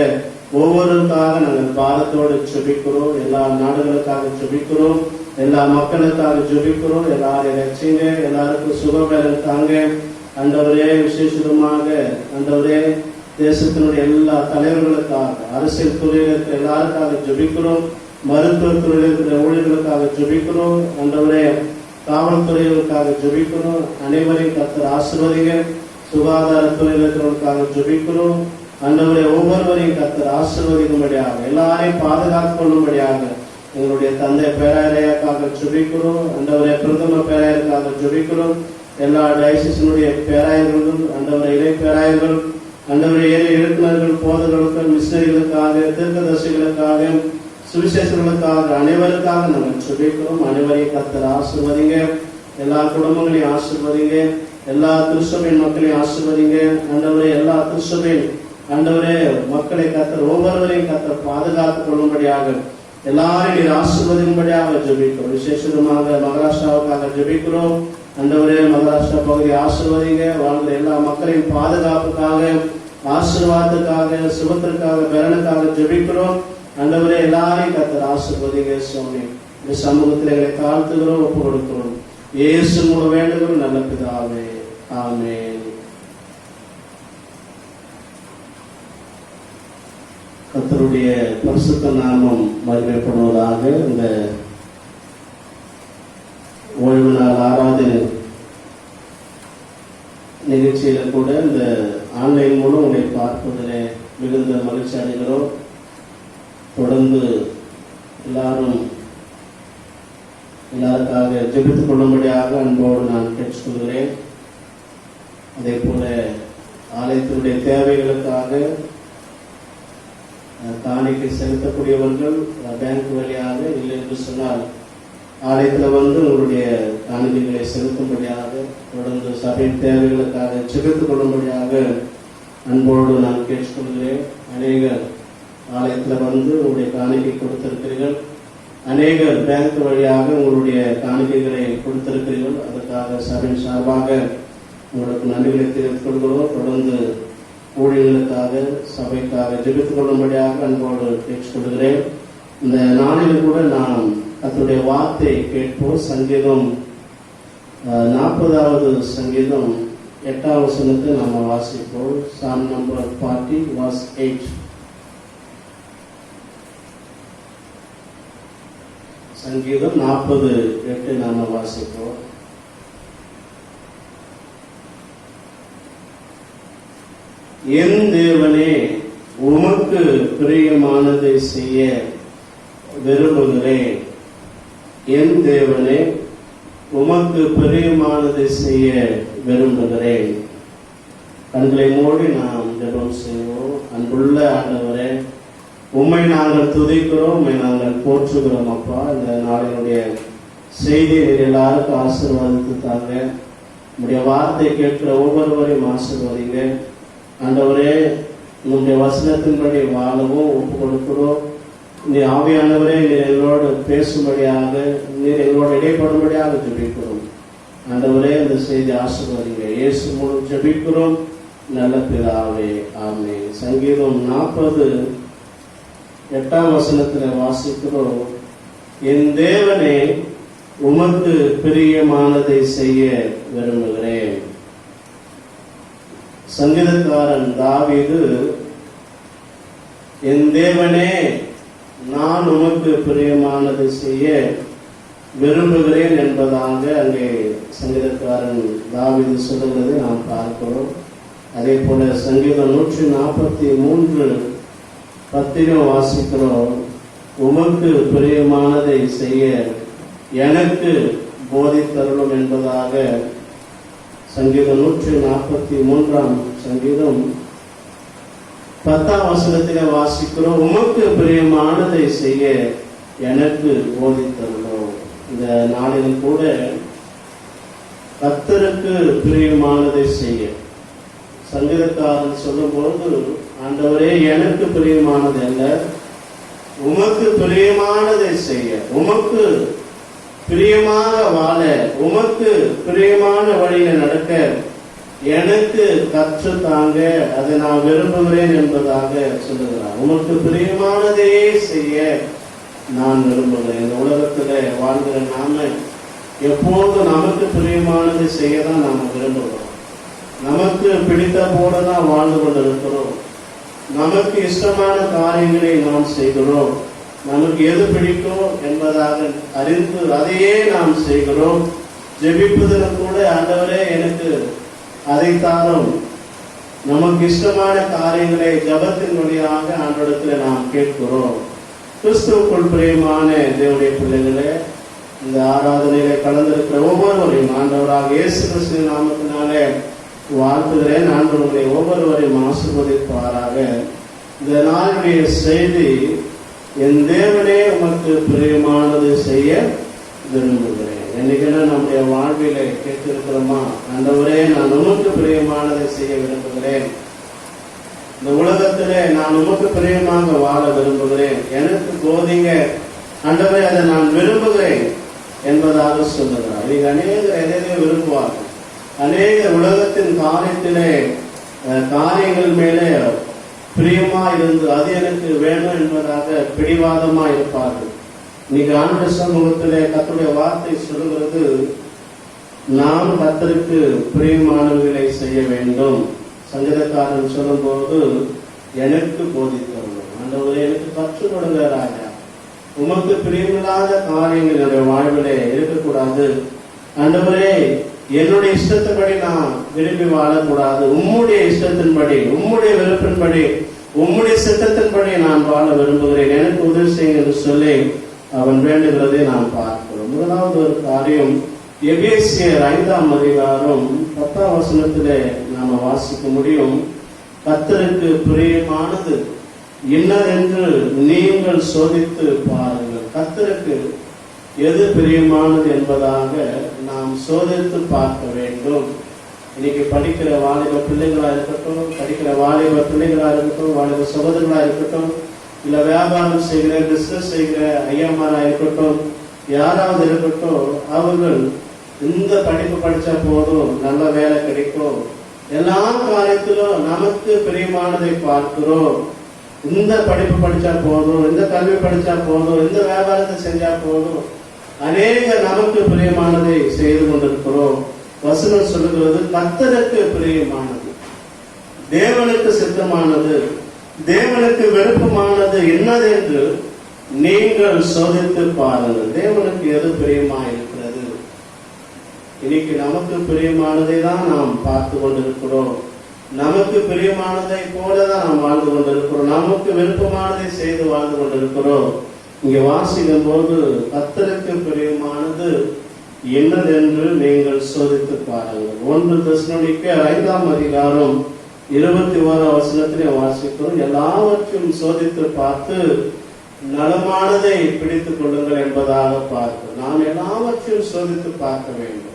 ஒவ்வொருக்காக நாங்கள் பாரத்தோடு ஜெபிக்கிறோம். எல்லா நாடுகளுக்காக ஜெபிக்கிறோம். எல்லா மக்களுக்காக ஜெபிக்கிறோம். எல்லாரும் ரட்சிங்க. எல்லாருக்கும் சுகபலம் தாங்க ஆண்டவரே. விசேஷமாக ஆண்டவரே தேசத்தினுடைய எல்லா தலைவர்களுக்காக, அரசியல் துறையில் இருக்கிற எல்லாருக்காக ஜெபிக்கிறோம். மருத்துவ துறையில் இருக்கிற ஊழியர்களுக்காக ஜெபிக்கிறோம். ஆண்டவரே காவல்துறைகளுக்காக ஜெபிக்கிறோம். அனைவரையும் கர்த்தர் ஆசீர்வதிங்க. சுகாதாரத்துறையில் இருக்கிறவர்களுக்காக ஜெபிக்கிறோம். ஆண்டவரே ஒவ்வொருவரையும் கர்த்தர் ஆசீர்வதிக்கும்படியாக, எல்லாரையும் பாதுகாத்துக் கொள்ளும்படியாக எங்களுடைய தந்தை பேராயரையாக்காக ஜெபிக்கிறோம். ஆண்டவரே பிரதம பேராயருக்காக ஜெபிக்கிறோம். எல்லா டயசிஸினுடைய பேராயர்களும், ஆண்டவரை இணை பேராயர்கள், ஆண்டவரை ஏழை இயக்குநர்கள், போதர்களுக்கு, மிஷனரிகளுக்காக, தீர்க்கதரிசிகளுக்காக, சுவிசேஷர்களுக்காக, அனைவருக்காக நாங்கள் ஜெபிக்கிறோம். அனைவரையும் கர்த்தர் ஆசீர்வதிங்க. எல்லா குடும்பங்களையும் ஆசீர்வதிங்க. எல்லா திருச்சபையின் மக்களையும் ஆசீர்வதிங்க. ஆண்டவரே எல்லா திருச்சபையின் ஆண்டவரே மக்களை கர்த்தர் ஒவ்வொருவரையும் கர்த்தர் பாதுகாத்துக் கொள்ளும்படியாக, எல்லாரையும் நீர் ஆசீர்வதிக்கும்படியாக ஜெபிக்கிறோம். விசேஷமாக மகாராஷ்டிராவுக்காக ஜெபிக்கிறோம். ஆண்டவரே மகாராஷ்டிரா பகுதியை ஆசீர்வதிங்க. வாழ்ந்த எல்லா மக்களையும் பாதுகாப்புக்காக, ஆசீர்வாதத்துக்காக, சுகத்திற்காக, பலனுக்காக ஜெபிக்கிறோம். ஆண்டவரே எல்லாரையும் கர்த்தர் ஆசீர்வதிங்க சுவாமி. இந்த சமூகத்தில் எங்களை தாழ்த்துகிறோம், ஒப்பு கொடுக்கிறோம். இயேசு மூலம் வேண்டுகிறோம் நல்ல பிதாவே. ஆமென். கர்த்தருடைய பரிசுத்த நாமம் மகிமைப்படுவதாக. இந்த ஓய்வு நாள் ஆராதனை நிகழ்ச்சியில கூட இந்த ஆன்லைன் மூலம் உங்களை பார்ப்பதிலே மிகுந்த மகிழ்ச்சி அடைகிறோம். தொடர்ந்து எல்லாருக்காக ஜெபித்துக் கொள்ளும்படியாக அன்போடு நான் கேட்டுக்கொள்கிறேன். அதே போல ஆலயத்தினுடைய தேவைகளுக்காக காணிக்கை செலுத்தக்கூடியவர்கள் பேங்க் வழியாக, இல்லை என்று சொன்னால் ஆலயத்தில் வந்து உங்களுடைய காணிக்கைகளை செலுத்தும்படியாக, தொடர்ந்து சபை தேவைகளுக்காக ஜெபித்துக் கொள்ளும்படியாக அன்போடு நான் கேட்டுக்கொள்கிறேன். அநேகர் ஆலயத்தில் வந்து உங்களுடைய காணிக்கை கொடுத்திருக்கிறீர்கள். அநேகர் பேங்க் வழியாக உங்களுடைய காணிக்கைகளை கொடுத்திருக்கிறீர்கள். அதற்காக சபையின் சார்பாக உங்களுக்கு நன்றிகளை தெரிவித்துக் கொள்கிறோம். தொடர்ந்து ஊழியர்களுக்காக, சபைக்காக ஜெபித்துக் கொள்ளும்படியாக அன்போடு கேட்டுக்கொள்கிறேன். இந்த நாளில் கூட நாம் கர்த்தருடைய வார்த்தை கேட்போம். சங்கீதம் 40வது சங்கீதம் 8வது வசனத்தை நாம் வாசிப்போம். Psalm number 40 verse 8. சங்கீதம் 40:8 நாம் வாசிப்போம். என் தேவனே, உமக்கு பிரியமானதை செய்ய விரும்புகிறேன். என் தேவனே, உமக்கு பிரியமானதை செய்ய விரும்புகிறேன். கண்களை மூடி நாம் ஜெபம் செய்வோம். அன்புள்ள ஆண்டவரே, உம்மை நாங்கள் துதிக்கிறோம், உம்மை நாங்கள் போற்றுகிறோம் அப்பா. இந்த நாளினுடைய செய்தியை எல்லாருக்கும் ஆசீர்வாதித்து தாங்க. உங்களுடைய வார்த்தை கேட்கிற ஒவ்வொருவரையும் ஆசீர்வதிங்க ஆண்டவரே. உங்களுடைய வசனத்தின்படி வாழவும் ஒப்பு கொடுக்கிறோம். நீ ஆவியானவரே, நீர் எங்களோடு பேசும்படியாக, நீர் எங்களோடு இடைப்படும்படியாக ஜெபிக்கிறோம் ஆண்டவரே. இந்த செய்தி ஆசீர்வதிங்க. இயேசு மூலம் ஜெபிக்கிறோம் நல்ல பிதாவே. ஆமென். சங்கீதம் 40:8 வசனத்தில் வாசிக்கிறோம். என் தேவனே, உமக்கு பிரியமானதை செய்ய விரும்புகிறேன். சங்கீதக்காரன் தாவீது, என் தேவனே, நான் உமக்கு பிரியமானதை செய்ய விரும்புகிறேன் என்பதாக அங்கே சங்கீதக்காரன் தாவீது சொல்லுகிறதை நாம் பார்க்கிறோம். அதே போல சங்கீதம் 143:10 வாசிக்கிறோம். உமக்கு பிரியமானதை செய்ய எனக்கு போதித்தருளும் என்பதாக சங்கீதம் 143 சங்கீதம் 10 வசனத்திலே வாசிக்கிறோம். உமக்கு பிரியமானதை செய்ய எனக்கு போதித்தருளும். இந்த நாளிலும் கூட கர்த்தருக்கு பிரியமானதை செய்ய சங்கீதக்காரன் சொல்லும்போது, ஆண்டவரே எனக்கு பிரியமானது அல்ல, உமக்கு பிரியமானதை செய்ய, உமக்கு பிரியமாக வாழ, உமக்கு பிரியமான வழியில நடக்க எனக்கு கற்று தாங்க, அதை நான் விரும்புகிறேன் என்பதாக சொல்லுகிறார். உமக்கு பிரியமானதே செய்ய நான் விரும்புகிறேன். இந்த உலகத்துல வாழ்கிற நாம எப்போது நமக்கு பிரியமானது செய்ய தான் நாம விரும்புகிறோம். நமக்கு பிடித்த போலதான் வாழ்ந்து கொண்டிருக்கிறோம். நமக்கு இஷ்டமான காரியங்களை நாம் செய்கிறோம். நமக்கு எது பிடிக்கும் என்பதாக அறிந்து அதையே நாம் செய்கிறோம். ஜெபிப்பதிலும் கூட ஆண்டவரே எனக்கு அதை தாரும், நமக்கு இஷ்டமான காரியங்களை ஜபத்தின் வழியாக ஆண்டவரிடத்தில் நாம் கேட்கிறோம். கிறிஸ்துவுக்குள் பிரியமான தேவனுடைய பிள்ளைகளே, இந்த ஆராதனையில கலந்திருக்கிற ஒவ்வொருவரையும் ஆண்டவராக இயேசு கிறிஸ்துவின் நாமத்தினாலே வாழ்த்துகிறேன். ஆண்டவர்களை ஒவ்வொருவரையும் ஆசீர்வதிப்பாராக. இந்த நாளுடைய செய்தி, என் தேவனே உமக்கு பிரியமானது செய்ய விரும்புகிறேன். என்னைக்குன்னா நம்முடைய வாழ்விலை கேட்டிருக்கிறோமா, ஆண்டவரே நான் உமக்கு பிரியமானதை செய்ய விரும்புகிறேன், இந்த உலகத்திலே நான் உமக்கு பிரியமாக வாழ விரும்புகிறேன், எனக்கு போதிங்க ஆண்டவரே அதை நான் விரும்புகிறேன் என்பதாக சொல்லுகிறார். இன்னைக்கு அநேகர் எதையே விரும்புவார்கள். அநேக உலகத்தின் காரியத்திலே காரியங்கள் மேலே பிரியமா இருந்து அது எனக்கு வேணும் என்பதாக பிடிவாதமா இருப்பார்கள். இன்னைக்கு ஆண்டு சமூகத்திலே கர்த்தருடைய வார்த்தை சொல்லுகிறது, நாம் கர்த்தருக்கு பிரியமானவர்களை செய்ய வேண்டும். சங்கீதக்காரன் சொல்லும் போது, எனக்கு போதித்தவர்கள் ஆண்டவரே எனக்கு கற்றுக் கொடுங்க ராஜா, உமக்கு பிரியமில்லாத காரியங்கள் என்னுடைய வாழ்விலே இருக்கக்கூடாது. ஆண்டவரே என்னுடைய இஷ்டத்தின்படி நான் விரும்பி வாழக்கூடாது, உம்முடைய இஷ்டத்தின்படி, உம்முடைய விருப்பின்படி, உம்முடைய சித்தத்தின்படி நான் வாழ விரும்புகிறேன், எனக்கு உதவி செய்யுங்க என்று சொல்லி அவன் வேண்டுகிறதை நாம் பார்க்கிறோம். முதலாவது ஒரு காரியம், எபேசியர் 5ஆம் அதிகாரம் 10ஆம் வசனத்திலே நாம வாசிக்க முடியும். கர்த்தருக்கு பிரியமானது என்னதென்று நீங்கள் சோதித்து பாருங்கள். கர்த்தருக்கு எது பிரியமானது என்பதாக நாம் சோதித்து பார்க்க வேண்டும். இன்னைக்கு படிக்கிற வாலிப பிள்ளைகளா இருக்கட்டும், படிக்கிற வாலிப பிள்ளைகளா இருக்கட்டும், வாலிப சகோதரர்களா இருக்கட்டும், இல்ல வியாபாரம் செய்கிற பிசினஸ் செய்கிற ஐயாமாரா இருக்கட்டும், யாராவது இருக்கட்டும், அவர்கள் இந்த படிப்பு படிச்சா போதும், நல்ல வேலை கிடைக்கும், எல்லா காரியத்திலும் நமக்கு பிரியமானதை பார்க்கிறோம், இந்த படிப்பு படிச்சா போதும், இந்த கல்வி படிச்சா போதும், இந்த வியாபாரத்தை செஞ்சா போதும், அநேக நமக்கு பிரியமானதை செய்து கொண்டிருக்கிறோம். வசனம் சொல்லுகிறது, கர்த்தருக்கு பிரியமானது, தேவனுக்கு சித்தமானது, தேவனுக்கு விருப்பமானது என்னது என்று நீங்கள் சோதித்து பாருங்கள். தேவனுக்கு எது பிரியமா இருக்கிறது? இன்னைக்கு நமக்கு பிரியமானதை தான் நாம் பார்த்து கொண்டிருக்கிறோம். நமக்கு பிரியமானதை போலதான் நாம் வாழ்ந்து கொண்டிருக்கிறோம். நமக்கு விருப்பமானதை செய்து வாழ்ந்து கொண்டிருக்கிறோம். இங்க வாசிக்கும் போது, கர்த்தருக்கு பிரியமானது என்னதென்று நீங்கள் சோதித்து பாருங்கள். 1 தெசலோனிக்கேயர் 5ஆம் அதிகாரம் 21ஆம் வசனத்திலே வாசிக்கிறோம், எல்லாவற்றையும் சோதித்து பார்த்து நலமானதை பிடித்துக் கொள்ளுங்கள் என்பதாக பார்க்கிறோம். நாம் எல்லாவற்றையும் சோதித்து பார்க்க வேண்டும்.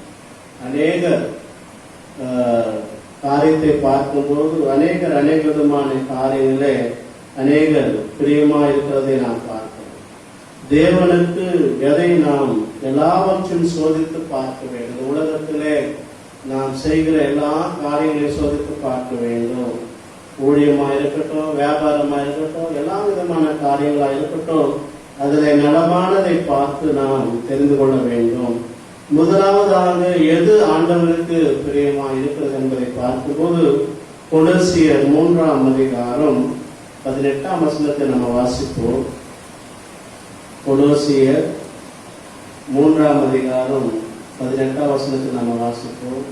அநேக காரியத்தை பார்க்கும்போது அநேக விதமான காரியங்களே அநேகர் பிரியமா இருக்கிறதை நாம் பார்க்கிறோம். தேவனுக்கு எதை நாம் எல்லாவற்றையும் சோதித்து பார்க்க வேண்டும். உலகத்திலே நாம் செய்கிற எல்லா காரியங்களையும் சோதித்து பார்க்க வேண்டும். ஊழியமா இருக்கட்டும், வியாபாரமா இருக்கட்டும், எல்லா விதமான காரியங்களா இருக்கட்டும், அதில் நலமானதை பார்த்து நாம் தெரிந்து கொள்ள வேண்டும். முதலாவதாக எது ஆண்டவருக்கு பிரியமா இருக்கிறது என்பதை பார்க்கும்போது, கொலோசியர் 3ஆம் அதிகாரம் 18ஆம் வசனத்தை நம்ம வாசிப்போம். கொலோசியர் 3ஆம் அதிகாரம் 18ஆம் வசனத்தை நம்ம வாசிப்போம்.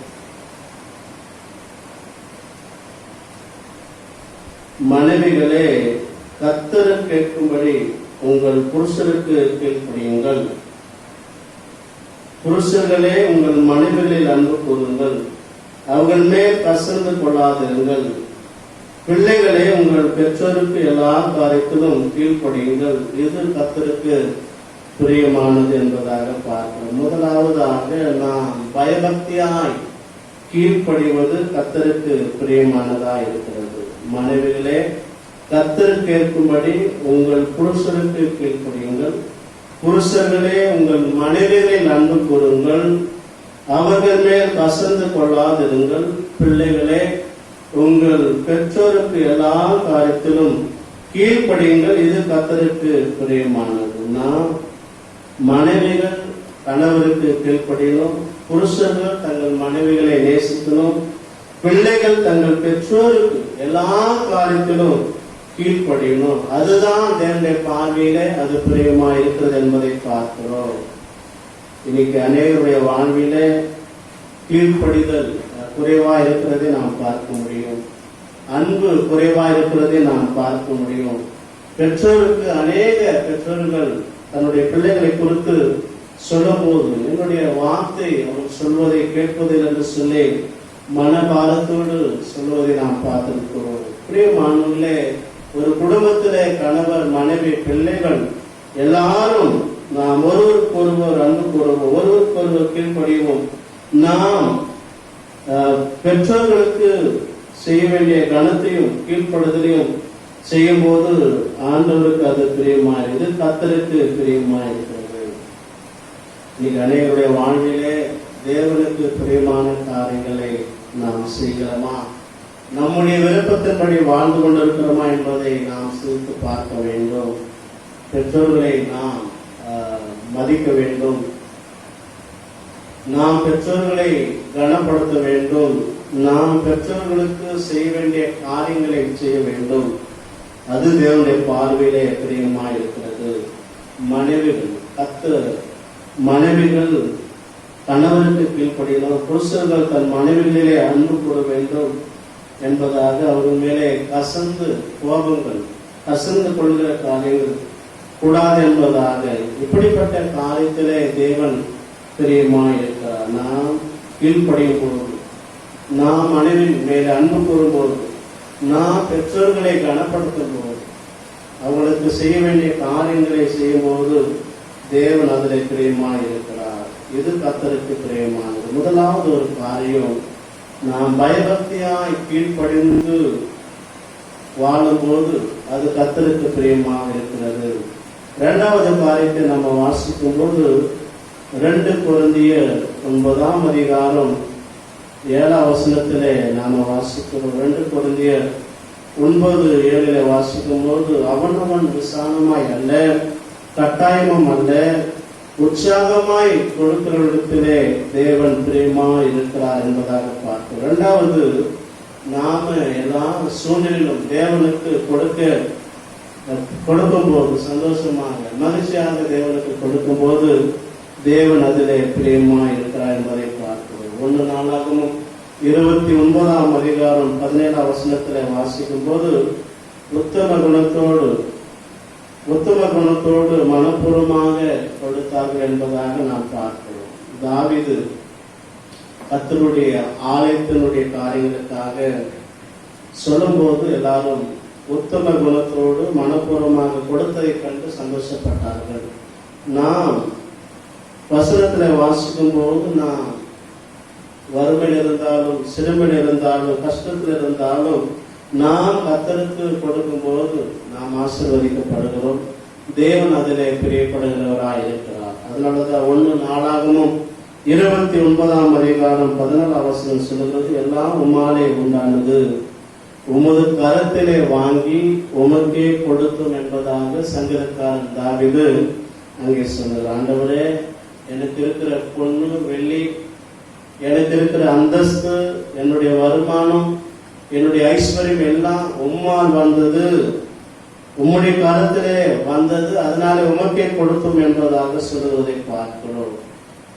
மனைவிகளே, கர்த்தருக்கு கேட்கும்படி உங்கள் புருஷருக்கு கீழ்ப்படியுங்கள். புருஷர்களே, உங்கள் மனைவிகளில் அன்பு கூறுங்கள், அவர்கள் மேல் கசந்து கொள்ளாதிருங்கள். பிள்ளைகளே, உங்கள் பெற்றோருக்கு எல்லா காரியத்திலும் கீழ்ப்படியுங்கள், இது கர்த்தருக்கு பிரியமானது என்பதாக பார்க்கிறோம். முதலாவதாக நாம் பயபக்தியாய் கீழ்ப்படிவது கர்த்தருக்கு பிரியமானதாய் இருக்கிறது. மனைவிகளே, கர்த்தருக்கு ஏற்கும்படி உங்கள் புருஷருக்கு கீழ்ப்படியுங்கள். புருஷர்களே, உங்கள் மனைவிகளில் அன்பு கூறுங்கள், அவர்கள் மேல் கசந்து கொள்ளாதிருங்கள். பிள்ளைகளே, உங்கள் பெற்றோருக்கு எல்லா காரியத்திலும் கீழ்ப்படியுங்கள், இது கர்த்தருக்கு பிரியமானது. நாம் மனைவிகள் கணவருக்கு கீழ்ப்படியணும், புருஷர்கள் தங்கள் மனைவிகளை நேசிக்கணும், பிள்ளைகள் தங்கள் பெற்றோருக்கு எல்லா காரியத்திலும் கீழ்ப்படியணும். அதுதான் தேவனுடைய பார்வையிலே அது பிரியமா இருக்கிறது என்பதை பார்க்கிறோம். இன்னைக்கு அநேகருடைய வாழ்விலே கீழ்ப்படிதல் குறைவா இருக்கிறதை நாம் பார்க்க முடியும். அன்பு குறைவா இருக்கிறதை நாம் பார்க்க முடியும். பெற்றோருக்கு அநேக பெற்றோர்கள் தன்னுடைய பிள்ளைகளை குறித்து சொல்லும் போது என்னுடைய வார்த்தை அவர் சொல்வதை கேட்பதில் என்று சொல்லி மனபாரத்தோடு சொல்வதை நாம் பார்த்திருக்கிறோம். பிரியமானவர்களே, ஒரு குடும்பத்திலே கணவர், மனைவி, பிள்ளைகள் எல்லாரும் நாம் ஒருவருக்கொருவர் அன்பு கூறுவோம், ஒருவருக்கொருவர் கீழ்ப்படிவோம். நாம் பெற்றோர்களுக்கு செய்ய வேண்டிய கனத்தையும் கீழ்ப்படுதலையும் செய்யும் போது ஆண்டவருக்கு அது பிரியமாயிருது, கர்த்தருக்கு பிரியமாயிருக்கிறது. இன்னைக்கு அநேகருடைய வாழ்விலே தேவனுக்கு பிரியமான காரியங்களை நாம் செய்கிறோமா, நம்முடைய விருப்பத்தின்படி வாழ்ந்து கொண்டிருக்கிறோமா என்பதை நாம் சிரித்து பார்க்க வேண்டும். பெற்றோர்களை நாம் மதிக்க வேண்டும், நாம் பெற்றோர்களை கனப்படுத்த வேண்டும், நாம் பெற்றோர்களுக்கு செய்ய வேண்டிய காரியங்களை செய்ய வேண்டும். அது தேவனுடைய பார்வையிலே பிரியமாய் இருக்கிறது. மனைவிகள் மனைவிகள் கணவருக்கு கீழ்ப்படியணும், புருஷர்கள் தன் மனைவிகளிலே அன்பு கூற வேண்டும் என்பதாக அவர்கள் மேலே கசந்து கொள்கிற காரியங்கள் கூடாது என்பதாக இப்படிப்பட்ட காரியத்திலே தேவன் பிரியமாய் இருக்கிறார். நாம் கீழ்ப்படியும் போது, நாம் மனைவி மேலே அன்பு கூறும்போது, நாம் பெற்றோர்களை கனப்படுத்தும் போது, அவங்களுக்கு செய்ய வேண்டிய காரியங்களை செய்யும் போது தேவன் அதில் பிரியமாய் இருக்கிறார். இது கர்த்தருக்கு பிரியமானது. முதலாவது ஒரு காரியம், நாம் பயபக்தியாய் கீழ்ப்படிந்து வாழும்போது அது கர்த்தருக்கு பிரியமாக இருக்கிறது. இரண்டாவது காரியத்தை நம்ம வாசிக்கும் போது 2 கொரிந்தியர் 9ஆம் அதிகாரம் 7ஆம் வசனத்திலே நாம வாசிக்கிறோம். 2 கொரிந்தியர் 9:7 வாசிக்கும் போது, அவனவன் விசாலமாய் அல்ல, கட்டாயமும் அல்ல, உற்சாகமாய் கொடுக்கிறவரிடத்திலே தேவன் பிரியமாய் இருக்கிறார் என்பதாக பார்க்கிறோம். இரண்டாவது, நாம எல்லா சூழ்நிலையிலும் தேவனுக்கு கொடுக்கும் போது, சந்தோஷமாக மகிழ்ச்சியாக தேவனுக்கு கொடுக்கும் போது தேவன் அதிலே பிரியமாய் இருக்கிறார் என்பதை பார்க்கிறோம். 1 நாளாகமும் 29ஆம் அதிகாரம் 17ஆம் வசனத்திலே வாசிக்கும் போது, உத்தம குணத்தோடு மனப்பூர்வமாக கொடுத்தார்கள் என்பதாக நாம் பார்க்கிறோம். தாவீது கர்த்தருடைய ஆலயத்தினுடைய காரியங்களுக்காக சொல்லும் போது எல்லாரும் உத்தம குணத்தோடு மனப்பூர்வமாக கொடுத்ததை கண்டு சந்தோஷப்பட்டார்கள். நாம் வசனத்தில் வாசிக்கும் போது, நாம் வறுமையில் இருந்தாலும், சிறுமையில் இருந்தாலும், கஷ்டத்தில் இருந்தாலும், நாம் கர்த்தருக்கு கொடுக்கும் போது நாம் ஆசீர்வதிக்கப்படுகிறோம். தேவன் அதிலே பிரியப்படுகிறவராய் இருக்கிறார். அதனாலதான் 1 நாளாகமும் 29ஆம் அதிகாரம் 14ஆம் வசனம் சொல்லுகிறது, எல்லாம் உம்மாலே உண்டானது, உமது கரத்திலே வாங்கி உமக்கே கொடுத்தோம் என்பதாக சங்கீதக்காரன் தாவீது அங்கே சொன்னார். ஆண்டவரே, எனக்கு இருக்கிற பொண்ணு வெள்ளி, எனக்கு இருக்கிற அந்தஸ்து, என்னுடைய வருமானம், என்னுடைய ஐஸ்வர்யம் எல்லாம் உம்மால் வந்தது, உம்முடைய காலத்திலே வந்தது, அதனால உமக்கே கொடுத்தோம் என்பதாக சொல்லுவதை பார்க்கிறோம்.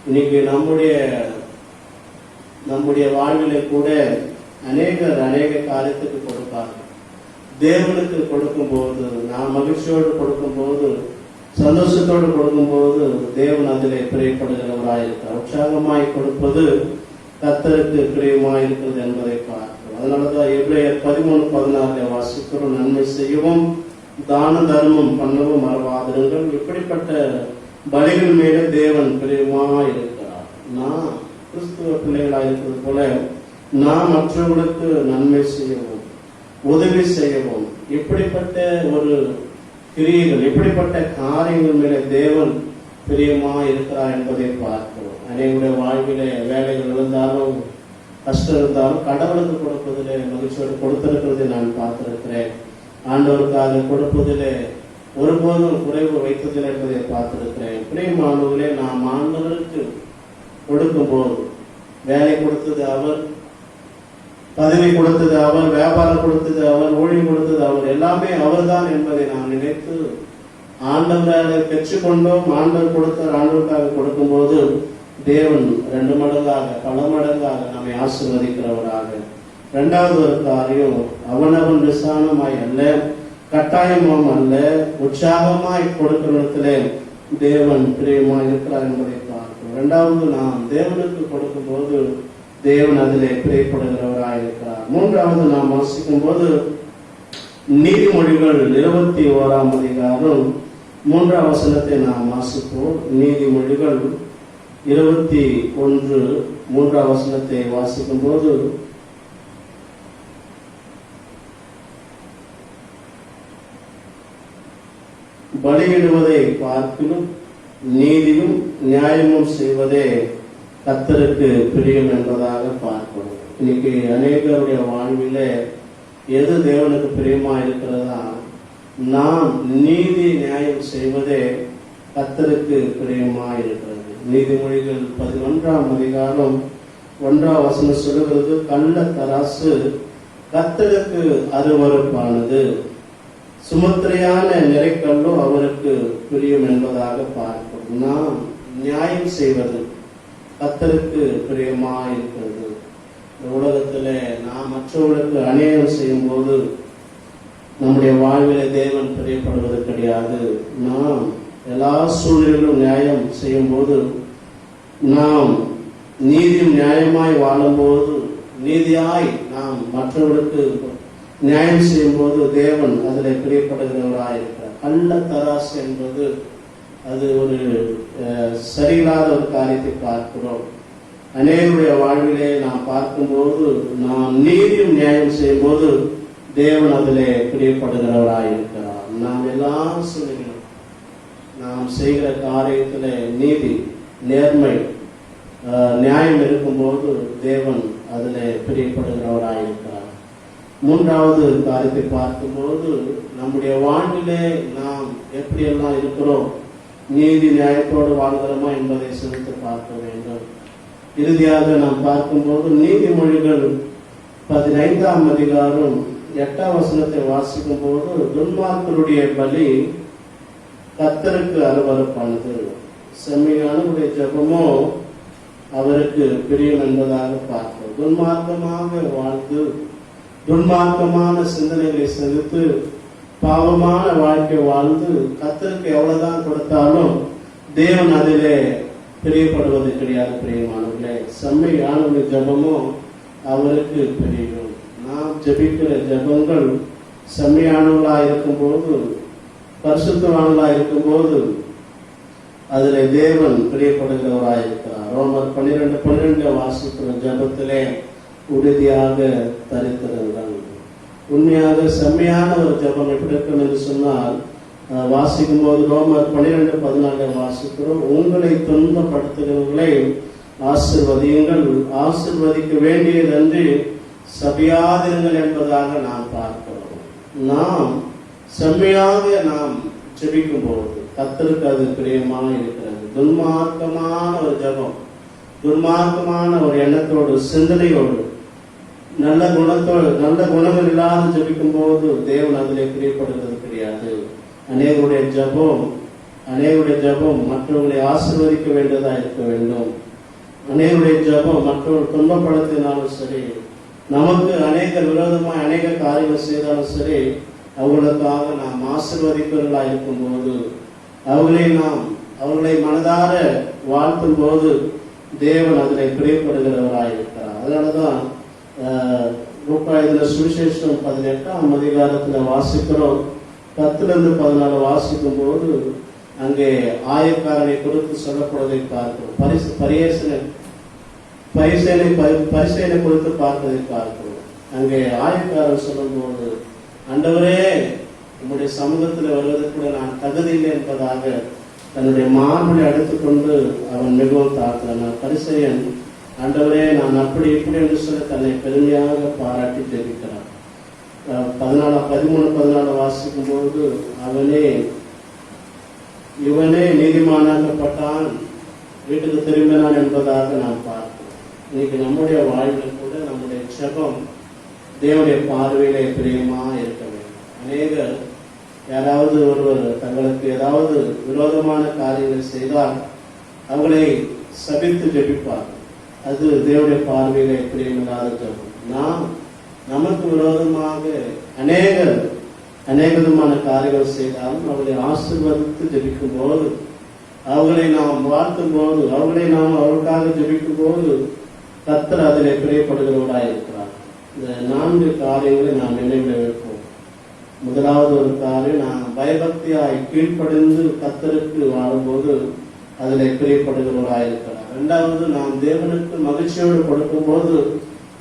இன்னைக்கு நம்முடைய வாழ்விலே கூட அநேக காரியத்துக்கு கொடுப்பார்கள். தேவனுக்கு கொடுக்கும் போது, நாம் மகிழ்ச்சியோடு கொடுக்கும் போது, சந்தோஷத்தோடு கொடுக்கும் போது தேவன் அதிலே பிரியப்படுகிறவராயிருக்கிறார். உற்சாகமாய் கொடுப்பது கர்த்தருக்கு பிரியமாய் இருக்கிறது என்பதை பார்க்கிறோம். அதனாலதான் எபிரேயர் 13:16 வாசிக்கிறோம், நன்மை செய்யவும் தான தர்மம் பண்ணவும் மறவாதிருங்கள். இப்படிப்பட்ட பலிகள் மேல தேவன் பிரியமா இருக்கிறார். நான் கிறிஸ்துவ பிள்ளைகளாக இருக்கிறது போல நாம் மற்றவர்களுக்கு நன்மை செய்யவும் உதவி செய்யவும் இப்படிப்பட்ட ஒரு கிரியைகள் இப்படிப்பட்ட காரியங்கள் மேல தேவன் பிரியமா இருக்கிறார் என்பதை பார்க்கிறோம். அனைவருடைய வாழ்விலே வேலைகள் இருந்தாலும் கஷ்டம் இருந்தாலும் கடவுளுக்கு கொடுப்பதிலே மகிழ்ச்சியோடு கொடுத்திருக்கிறதை நான் பார்த்திருக்கிறேன். ஆண்டவருக்காக கொடுப்பதிலே ஒருபோதும் குறைவு வைத்ததில்லை என்பதை பார்த்திருக்கிறேன். பிரியமானவர்களே, நாம் ஆண்டவருக்கு கொடுக்கும் போது வேலை கொடுத்தது அவர், பதவி கொடுத்தது அவர், வியாபாரம் கொடுத்தது அவர், ஊழியம் கொடுத்தது அவர், எல்லாமே அவர்தான் என்பதை நாம் நினைத்து ஆண்டவராக பெற்றுக்கொண்டோம். ஆண்டவர் கொடுத்த ஆண்டவருக்காக கொடுக்கும் போது தேவன் 2 மடங்காக பல மடங்காக நம்மை ஆசீர்வதிக்கிறவராக. இரண்டாவது ஒரு காரியம், அவனவன் நிசானமாய் அல்ல, கட்டாயமும் அல்ல, உற்சாகமாய் கொடுக்கிறதிலே தேவன் பிரியமாய் இருக்கிறார் என்பதை பார்க்கிறோம். இரண்டாவது, நாம் தேவனுக்கு கொடுக்கும் போது தேவன் அதிலே பிரியப்படுகிறவராய் இருக்கிறார். மூன்றாவது, நாம் வாசிக்கும் போது நீதிமொழிகள் 21ஆம் அதிகாரம் 3ஆம் வசனத்தை நாம் வாசிப்போம். நீதிமொழிகள் 21 3ஆம் வசனத்தை வாசிக்கும் போது, பலியிடுவதை பார்க்கிலும் நீதியும் நியாயமும் செய்வதே கர்த்தருக்கு பிரியம் என்பதாக பார்க்கிறோம். இன்னைக்கு அநேகருடைய வாழ்விலே எது தேவனுக்கு பிரியமா இருக்கிறதா? நாம் நீதி நியாயம் செய்வதே கர்த்தருக்கு பிரியமா இருக்கிறது. நீதிமொழிகள் 11ஆம் அதிகாரம் 1ஆம் வசனம் சொல்லுகிறது, கள்ள தராசு கர்த்தருக்கு அருவருப்பானது, சுமத்திரையான நிறைக்கல்லோ அவருக்கு பிரியம் என்பதாக பார்க்கிறோம். நாம் நியாயம் செய்வது கர்த்தருக்கு பிரியமா இருக்கிறது. இந்த உலகத்துல நாம் மற்றவர்களுக்கு அநியாயம் செய்யும் போது நம்முடைய வாழ்விலே தேவன் பிரியப்படுவது கிடையாது. நாம் எல்லா சூழ்நிலையிலும் நியாயம் செய்யும் போது, நாம் நீதியும் நியாயமாய் வாழும்போது, நீதியாய் நாம் மற்றவர்களுக்கு நியாயம் செய்யும் போது தேவன் அதில் பிரியப்படுகிறவராக இருக்கிறார். கள்ள தராசு என்பது அது ஒரு சரியில்லாத ஒரு காரியத்தை பார்க்கிறோம். அநேகருடைய வாழ்விலே நாம் பார்க்கும்போது, நாம் நீதியும் நியாயம் செய்யும் போது தேவன் அதிலே பிரியப்படுகிறவராக இருக்கிறார். நாம் எல்லா சூழ்நிலையிலும் நாம் செய்கிற காரியத்துல நீதி நேர்மை நியாயம் இருக்கும்போது தேவன் அதிலே பிரியப்படுகிறவராக இருக்கிறார். மூன்றாவது காரியத்தை பார்க்கும்போது, நம்முடைய வாழ்விலே நாம் எப்படியெல்லாம் இருக்கிறோம், நீதி நியாயத்தோடு வாழ்கிறோமா என்பதை சிந்தித்து பார்க்க வேண்டும். இறுதியாக நாம் பார்க்கும்போது நீதிமொழிகள் 15ஆம் அதிகாரம் 8ஆம் வசனத்தை வாசிக்கும் போது, துன்மார்க்கருடைய பலி கர்த்தருக்கு அருவருப்பானது, செம்மையானவருடைய ஜெபமோ அவருக்கு பிரியம் என்பதாக பார்க்கிறோம். துன்மார்க்கமாக வாழ்ந்து துன்மார்க்கமான சிந்தனைகளை செலுத்து பாவமான வாழ்க்கை வாழ்ந்து கர்த்தருக்கு எவ்வளவுதான் கொடுத்தாலும் தேவன் அதிலே பிரியப்படுவது கிடையாது. பிரியமானவர்களே, செம்மையானவருடைய ஜெபமோ அவருக்கு பிரியும். நாம் ஜெபிக்கிற ஜெபங்கள் செம்மையானவர்களா இருக்கும்போது, பரிசுத்தவான்களா இருக்கும்போது அதுல தேவன் பிரியப்படுகிறவராக இருக்கிறார். ரோமர் 12:12 வாசிக்கிற ஜெபத்திலே உறுதியாக தரித்திருங்கள். உண்மையாக செம்மையான ஒரு ஜெபம் எப்படி இருக்கும் என்று சொன்னால், வாசிக்கும் போது ரோமர் 12:14 வாசிக்கிறோம், உங்களை துன்பப்படுத்துகிறவர்களை ஆசீர்வதியுங்கள், ஆசீர்வதிக்க வேண்டியதன்றி சபியாதிருங்கள் என்பதாக நாம் பார்க்கிறோம். நாம் செம்மையாக நாம் ஜெபிக்கும் போது கர்த்தருக்கு அது பிரியமாக இருக்கிறது. துன்மார்க்கமான ஒரு ஜெபம், துன்மார்க்கமான ஒரு எண்ணத்தோடு சிந்தனையோடு நல்ல குணத்தோடு நல்ல குணங்கள் இல்லாத ஜெபிக்கும் போது தேவன் அதிலே பிரியப்படுகிறது கிடையாது. அநேகருடைய ஜெபம் மற்றவர்களை ஆசீர்வதிக்க வேண்டியதா இருக்க வேண்டும். அநேகருடைய ஜெபம் மற்றவர்கள் துன்பப்படுத்தினாலும் சரி, நமக்கு அநேக விரோதமாய் அநேக காரியங்கள் செய்தாலும் சரி, அவர்களுக்காக நாம் ஆசீர்வதிப்பவர்களாக இருக்கும்போது, அவர்களை மனதார வாழ்த்தும் போது தேவன் அதில் பிரியப்படுகிறவராக இருக்கிறார். அதனாலதான் லூக்கா எழுதின சுவிசேஷம் 18ஆம் அதிகாரத்துல வாசிக்கிறோம். 10-14 வாசிக்கும் போது, அங்கே ஆயக்காரனை குறித்து சொல்லப்படுவதை பார்க்கிறோம். பரிசேனை குறித்து பார்ப்பதை பார்க்கிறோம். அங்கே ஆயக்காரன் சொல்லும்போது, ஆண்டவரே உம்முடைய சமூகத்தில் வருவதற்கு கூட நான் தகுதியில்லை என்பதாக தன்னுடைய மார்பை அடைத்துக்கொண்டு அவன் மிகவும் தாழ்த்தினான். பரிசேயன், ஆண்டவரே நான் அப்படி இப்படி என்று சொல்லி தன்னை பெருமையாக பாராட்டி தெரிவிக்கிறான். 13-14 வாசிக்கும் போது இவனே நீதிமானாக்கப்பட்டான், வீட்டுக்கு திரும்பினான் என்பதாக நாம் பார்க்கிறோம். இன்னைக்கு நம்முடைய வாழ்வில் கூட நம்முடைய ஜெபம் தேவனுடைய பார்வையிலே பிரியமா இருக்க வேண்டும். அநேகர் யாராவது ஒருவர் தங்களுக்கு ஏதாவது விரோதமான காரியங்கள் செய்தால் அவங்களை சபித்து ஜெபிப்பார். அது தேவனுடைய பார்வையிலே பிரியமில்லாத ஜெபம். நமக்கு விரோதமாக அநேக விதமான காரியங்கள் செய்தாலும் அவர்களை ஆசீர்வதித்து ஜெபிக்கும் போது, அவர்களை நாம் வாழ்த்தும் போது, அவர்களை நாம் அவர்களுக்காக ஜெபிக்கும் போது கர்த்தர் அதிலே பிரியப்படுகிறவராய் இருக்கிறார். இந்த 4 காரியங்களை நாம் நினைவில் வைப்போம். முதலாவது ஒரு காரியம், நாம் பயபக்தியாய் கீழ்ப்படிந்து கர்த்தருக்கு வாழும்போது அதிலே பிரியப்படுகிறவராய் இருக்கிறார். 2வது, நாம் தேவனுக்கு மகிழ்ச்சியோடு கொடுக்கும் போது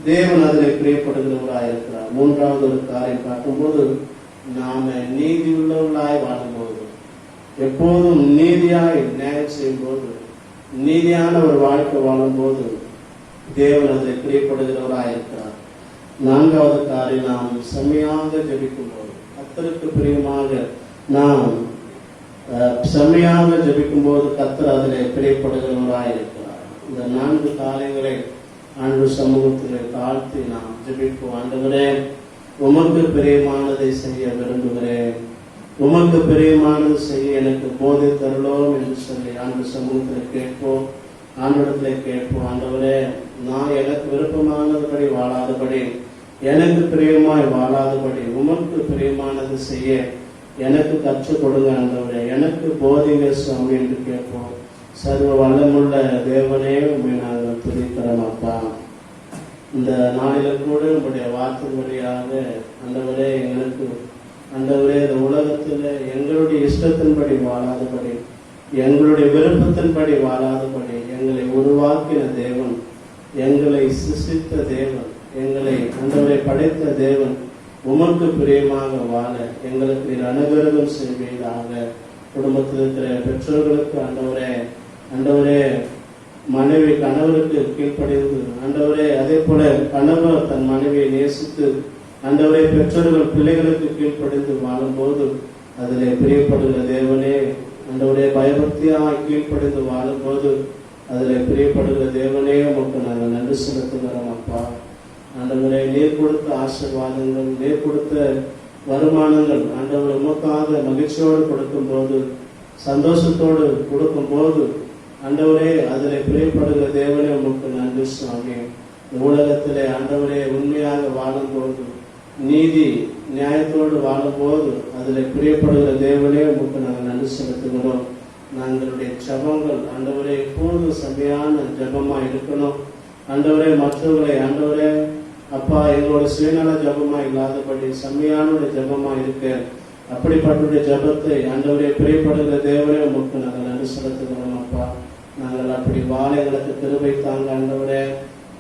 தேவன் அதிலே பிரியப்படுகிறவராய் இருக்கிறார். 3வது ஒரு காரியம் பார்க்கும்போது, நாம நீதி உள்ளவர்களாய் வாழும்போது, எப்போதும் நீதியாய் நியாயம் செய்யும் போது, நீதியான ஒரு வாழ்க்கை வாழும்போது தேவன் அதிலே பிரியப்படுகிறவராய் இருக்கிறார். 4வது காரியம், நாம் செம்மையாக ஜெபிக்கும் போது, கர்த்தருக்கு பிரியமாக நாம் செம்மையாக ஜெபிக்கும் போது கர்த்தர் அதிலே பிரியப்படுகிறவராய் இருக்கிறார். இந்த 4 காரியங்களை ஆண்டவர் சமூகத்திலே தாழ்த்தி நாம் ஜெபிப்போம். ஆண்டவரே, உமக்கு பிரியமானதை செய்ய விரும்புகிறேன், உமக்கு பிரியமானது செய்ய எனக்கு போதை தருளோம் என்று சொல்லி ஆண்டவர் சமூகத்தில் கேட்போம். ஆண்டவரத்திலே கேட்போம். ஆண்டவரே, நான் எனக்கு விருப்பமானதுபடி வாழாதபடி, எனக்கு பிரியமாய் வாழாதபடி, உமக்கு பிரியமானது செய்ய எனக்கு கற்றுக் கொடுங்க ஆண்டவரே, எனக்கு போதிங்க சுவாமி என்று கேட்போம். சர்வ வல்லமுள்ள தேவனே, உண்மை நாங்கள் துதிக்கிறோம் அப்பா. இந்த நாளில கூட உங்களுடைய வார்த்தை வழியாக ஆண்டவரே எங்களுக்கு, ஆண்டவரே இந்த உலகத்தில் எங்களுடைய இஷ்டத்தின்படி வாழாதபடி, எங்களுடைய விருப்பத்தின்படி வாழாதபடி எங்களை உருவாக்கின தேவன், எங்களை சிருஷ்டித்த தேவன், எங்களை ஆண்டவரை படைத்த தேவன், உமக்கு பிரியமாக வாழ எங்களுக்கு நீர் அனுகிரகம் செய்வீராக. குடும்பத்தில் இருக்கிற பெற்றோர்களுக்கு ஆண்டவரே மனைவி கணவருக்கு கீழ்ப்படிந்து, ஆண்டவரே அதே போல கணவர் தன் மனைவியை நேசித்து, ஆண்டவரே பெற்றோர்கள் பிள்ளைகளுக்கு கீழ்ப்படிந்து வாழும்போது அதிலே பிரியப்படுகிற தேவனே, ஆண்டவரே பயபக்தியாய் கீழ்ப்படிந்து வாழும்போது அதிலே பிரியப்படுகிற தேவனே, உமக்கு நாங்கள் நன்றி செலுத்துகிறோம் அப்பா. ஆண்டவரே, நீர் கொடுத்த ஆசீர்வாதங்கள், நீர் கொடுத்த வருமானங்கள் ஆண்டவர் உமக்காக மகிழ்ச்சியோடு கொடுக்கும் போது, சந்தோஷத்தோடு கொடுக்கும் போது, ஆண்டவரே அதில் பிரியப்படுகிற தேவனே உமக்கு நன்றி சுவாமி. உலகத்திலே ஆண்டவரே உண்மையாக வாழும்போது, நீதி நியாயத்தோடு வாழும்போது அதில் பிரியப்படுகிற தேவனே உமக்கு நாங்கள் நன்றி செலுத்துகிறோம். நாங்களுடைய ஜபங்கள் ஆண்டவரே எப்போதும் செம்மையான ஜபமாக இருக்கணும். ஆண்டவரே மற்றவர்களை ஆண்டவரே அப்பா எங்களோட சுயநல ஜபமா இல்லாதபடி செம்மையான ஜபமா இருக்க, அப்படிப்பட்ட ஜபத்தை ஆண்டவரே பிரியப்படுகிற தேவனே உமக்கு நாங்கள் நன்றி செலுத்துகிறோம் அப்பா. நாங்கள் அப்படி வாழ எங்களுக்கு கிருபை தாங்க ஆண்டவரே.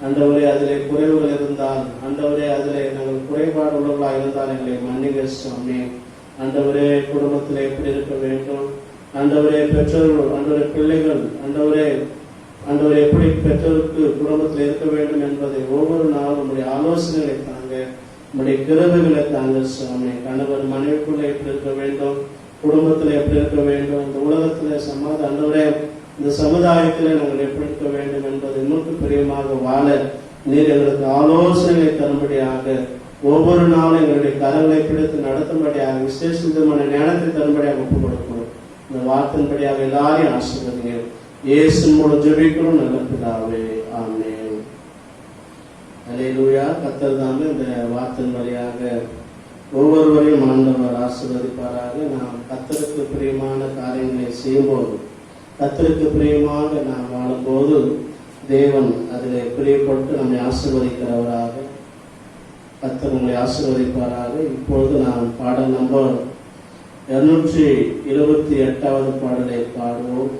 ஆண்டவரே அதிலே குறைவுகள் இருந்தால், ஆண்டவரே அதிலே நாங்கள் குறைபாடு உள்ளவர்களாக இருந்தால் எங்களை மன்னிங்க சுவாமி. ஆண்டவரே குடும்பத்தில் எப்படி இருக்க வேண்டும், ஆண்டவரே பெற்றோர்கள், ஆண்டவரே பிள்ளைகள், ஆண்டவரே எப்படி பெற்றோருக்கு குடும்பத்தில் இருக்க வேண்டும் என்பதை ஒவ்வொரு நாளும் நம்முடைய ஆலோசனைகளை தாங்க, நம்முடைய கிருபைகளை தாங்க சுவாமி. கணவர் மனைவிக்குள்ள எப்படி இருக்க வேண்டும், குடும்பத்தில் எப்படி இருக்க வேண்டும், இந்த உலகத்தில் ஆண்டவரே இந்த சமுதாயத்தில் நாங்கள் எப்படி இருக்க வேண்டும் என்பதை இன்னும் பிரியமாக வாழ நீர் எங்களுக்கு ஆலோசனைகளை தரும்படியாக, ஒவ்வொரு நாளும் எங்களுடைய கரங்களை பிடித்து நடத்தும்படியாக, விசேஷ விதமான ஞானத்தை தரும்படியாக ஒப்புக் கொடுக்கணும். இந்த வார்த்தையின்படியாக எல்லாரையும் ஆசீர்வதிங்க. இயேசு மூலம் ஜெபிக்கிறோம் நல்ல பிதாவே, ஆமென். அல்லேலூயா. கர்த்தர் தாமே இந்த வார்த்தையின் வழியாக ஒவ்வொருவரையும் ஆண்டவர் ஆசீர்வதிப்பாராக. நாம் கர்த்தருக்கு பிரியமான காரியங்களை செய்யும்போது, கர்த்தருக்கு பிரியமாக நாம் வாழும்போது தேவன் அதில் பிரியப்பட்டு நம்மை 228வது பாடலை பாடுவோம்.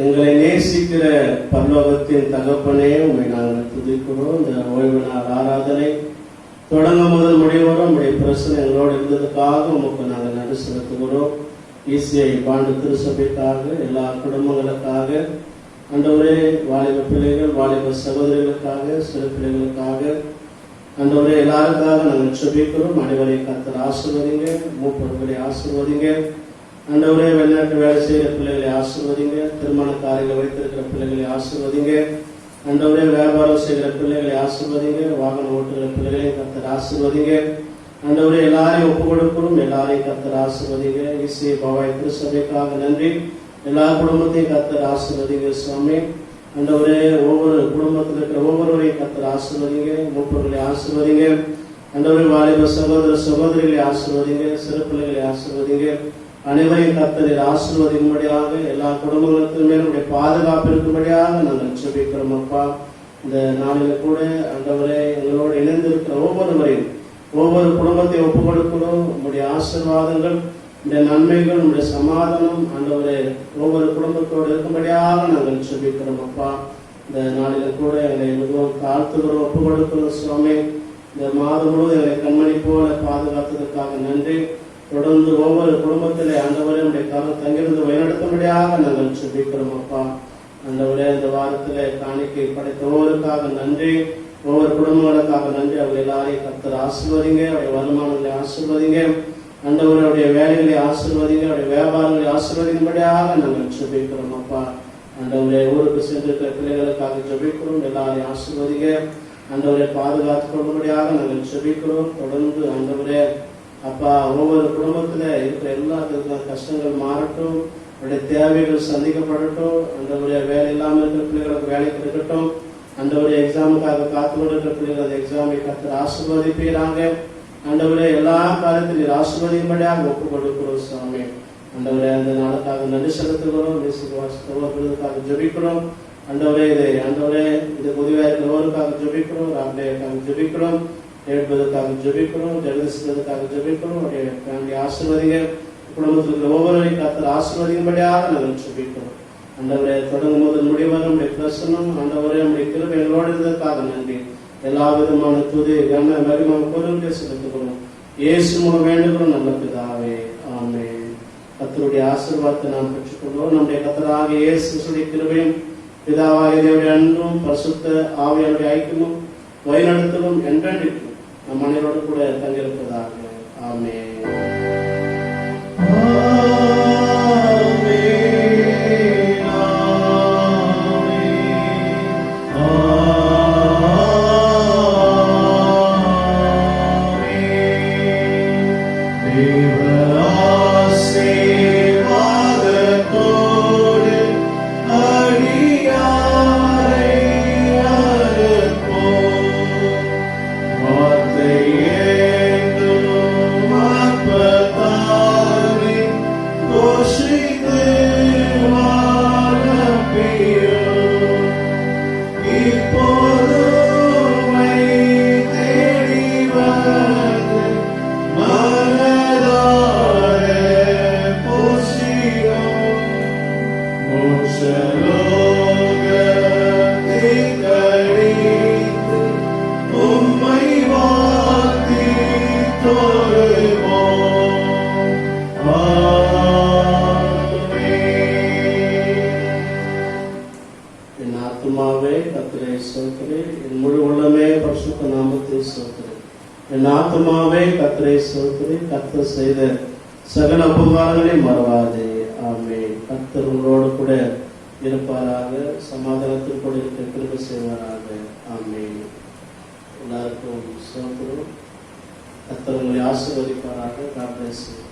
எங்களை நேசிக்கிற பரலோகத்தின் தகப்பனே, உம்மை நாங்கள் துதிக்கிறோம். இந்த ஓய்வு நாள் ஆராதனை தொடங்கும் முதல் முடிவரும் உம்முடைய பிரச்சனை எங்களோடு இருந்ததுக்காக உமக்கு நாங்கள் நன்றி செலுத்துகிறோம். ஈசிஐ பாண்டு திருசபைக்காக, எல்லா குடும்பங்களுக்காக, ஆண்டவரே வாலிப பிள்ளைகள், வாலிப சகோதரிகளுக்காக, சிறு பிள்ளைகளுக்காக, ஆண்டவரே எல்லாருக்காக நாங்கள் செபிக்கிறோம். அனைவரை கர்த்தர் ஆசீர்வதிங்க, மூப்பர்களை ஆசீர்வதிங்க. ஆண்டவரே வெளிநாட்டு வேலை செய்கிற பிள்ளைகளை ஆசீர்வதிங்க, திருமண காரியங்களை வைத்திருக்கிற பிள்ளைகளை ஆசீர்வதிங்க. ஆண்டவரே வியாபாரம் செய்கிற பிள்ளைகளை ஆசீர்வதிங்க, வாகனம் ஓட்டுகிற பிள்ளைகளையும் கர்த்தர் ஆசீர்வதிங்க. ஆண்டவரே எல்லாரையும் ஒப்பு கொடுக்கணும், எல்லாரையும் கர்த்தர் ஆசீர்வதிங்க. ஈசிஐ பவாய் திருசபைக்காக நன்றி. எல்லா குடும்பத்தையும் கர்த்தர் ஆசீர்வதிங்க சுவாமி. ஆண்டவரே ஒவ்வொரு குடும்பத்தில் இருக்கிற ஒவ்வொருவரையும் கர்த்தர் ஆசீர்வதிங்க, மூப்பர்களை ஆசீர்வதிங்க. ஆண்டவரே வாலிப சகோதர சகோதரிகளை ஆசீர்வதிங்க, சிறு பிள்ளைகளை ஆசீர்வதிங்க. அனைவரையும் கர்த்தர் ஆசீர்வதிக்கும்படியாக, எல்லா குடும்பங்களுக்கும் மேலும் பாதுகாப்பு இருக்கும்படியாக நாங்கள் ஜெபிக்கிறோம் அப்பா. இந்த நாளில் கூட ஆண்டவரே எங்களோடு இணைந்திருக்கிற ஒவ்வொருவரையும், ஒவ்வொரு குடும்பத்தை ஒப்புக் கொடுக்கிறோம். உங்களுடைய ஆசீர்வாதங்கள், உடைய நன்மைகள், உடைய சமாதானம் ஆண்டவரே ஒவ்வொரு குடும்பத்தோடு இருக்கும்படியாக நாங்கள் ஜெபிக்கிறோம் அப்பா. இந்த நாளில் கூட எங்களை மிகவும் தாழ்த்துகிறோம், ஒப்புக் கொடுக்கிறோம் சுவாமி. இந்த மாதம் முழுவதும் எங்களை கண்மணி போல பாதுகாத்ததற்காக நன்றி. தொடர்ந்து ஒவ்வொரு குடும்பத்திலே ஆண்டவரே உடைய கரம் தங்கிருந்து வழிநடத்தும்படியாக நாங்கள் ஜெபிக்கிறோம் அப்பா. ஆண்டவரே இந்த வாரத்திலே காணிக்கை படைத்த ஒவ்வொருக்காக நன்றி, ஒவ்வொரு குடும்பங்களுக்காக நன்றி. அவங்க எல்லாரையும் கர்த்தர் ஆசீர்வதிங்க, அவருடைய வருமானங்களை ஆசீர்வதிங்க, ஆண்டவருடைய வேலைகளை ஆசீர்வதிங்க, அவருடைய வியாபாரங்களை ஆசீர்வதிக்கும்படியாக நாங்கள் ஜெபிக்கிறோம் அப்பா. ஆண்டவரே ஊருக்கு சென்றிருக்கிற பிள்ளைகளுக்காக ஜெபிக்கிறோம், எல்லாரையும் ஆசீர்வதிங்க, ஆண்டவரை பாதுகாத்துக் கொள்ளும்படியாக நாங்கள் ஜெபிக்கிறோம். தொடர்ந்து ஆண்டவரே அப்பா ஒவ்வொரு குடும்பத்துல இருக்கிற எல்லா கஷ்டங்கள் மாறட்டும், அவருடைய தேவைகள் சந்திக்கப்படட்டும். ஆண்டவருடைய வேலை இல்லாமல் இருக்கிற பிள்ளைகளுக்கு வேலை கிடைக்கட்டும். ஆண்டவருடைய எக்ஸாமுக்காக காத்து கொண்டிருக்கிற பிள்ளைகள் அந்த எக்ஸாமை கர்த்தர் ஆசீர்வதிப்பீராங்க. ஆண்டவரே எல்லா காலத்திலும் ஆசீர்வதிக்கும்படியாக ஒப்புக் கொடுக்கிறோம் சுவாமி. ஆண்டவரே அந்த நாளுக்காக நன்றி செலுத்துகிறோம், விசுவாசத்துக்காக ஜெபிக்கிறோம். ஆண்டவரே இது உதவியாக இருக்கிறவருக்காக ஜெபிக்கிறோம், ராமலைக்காக ஜெபிக்கிறோம், எழுப்பதற்காக ஜெபிக்கிறோம், ஜெகதீஸ்வரத்துக்காக ஜெபிக்கிறோம். அவருடைய ஃபேமிலி ஆசீர்வதிங்க, குடும்பத்தில் இருக்கிற ஒவ்வொருவரையும் கர்த்தர் ஆசீர்வதிக்கும்படியாக நாங்கள் ஜெபிக்கிறோம். ஆண்டவரே தொடங்கும் முதல் முடிவாக நம்முடைய பிரசன்னம், ஆண்டவரே நம்முடைய கிருபை எங்களோடு இருந்ததற்காக நன்றி. எல்லா விதமான துதி கன மகிமை பொருளுடைய செலுத்துகிறோம். இயேசு மூலம் வேண்டுகிறோம் நல்ல பிதாவே, ஆமென். கர்த்தருடைய ஆசீர்வாதத்தை நாம் பெற்றுக்கொள்வோம். நம்முடைய கர்த்தராகிய இயேசுவுடைய கிருபையும் பிதாவாகிய தேவனுடைய அன்பும் பரிசுத்த ஆவியானுடைய ஐக்கியமும் வழிநடத்தலும் என்றென்றைக்கும் நம் அனைவரோடு கூட தங்கியிருப்பதாக. ஆமென். என் முழு உள்ளமே பரிசுத்த நாமத்தை ஸ்தோத்திரி. என் ஆத்துமாவே கர்த்தரை ஸ்தோத்திரி. கர்த்தர் செய்த சகல உபகாரங்களை மறவாதே. ஆமென். கர்த்தர் உங்களோடு கூட இருப்பாராக, சமாதானத்தில் கூட இருக்க கிருபை செய்வாராக. ஆமென். எல்லாருக்கும் ஸ்தோத்திரம். கர்த்தர் உங்களை ஆசீர்வதிப்பாராக. God bless you.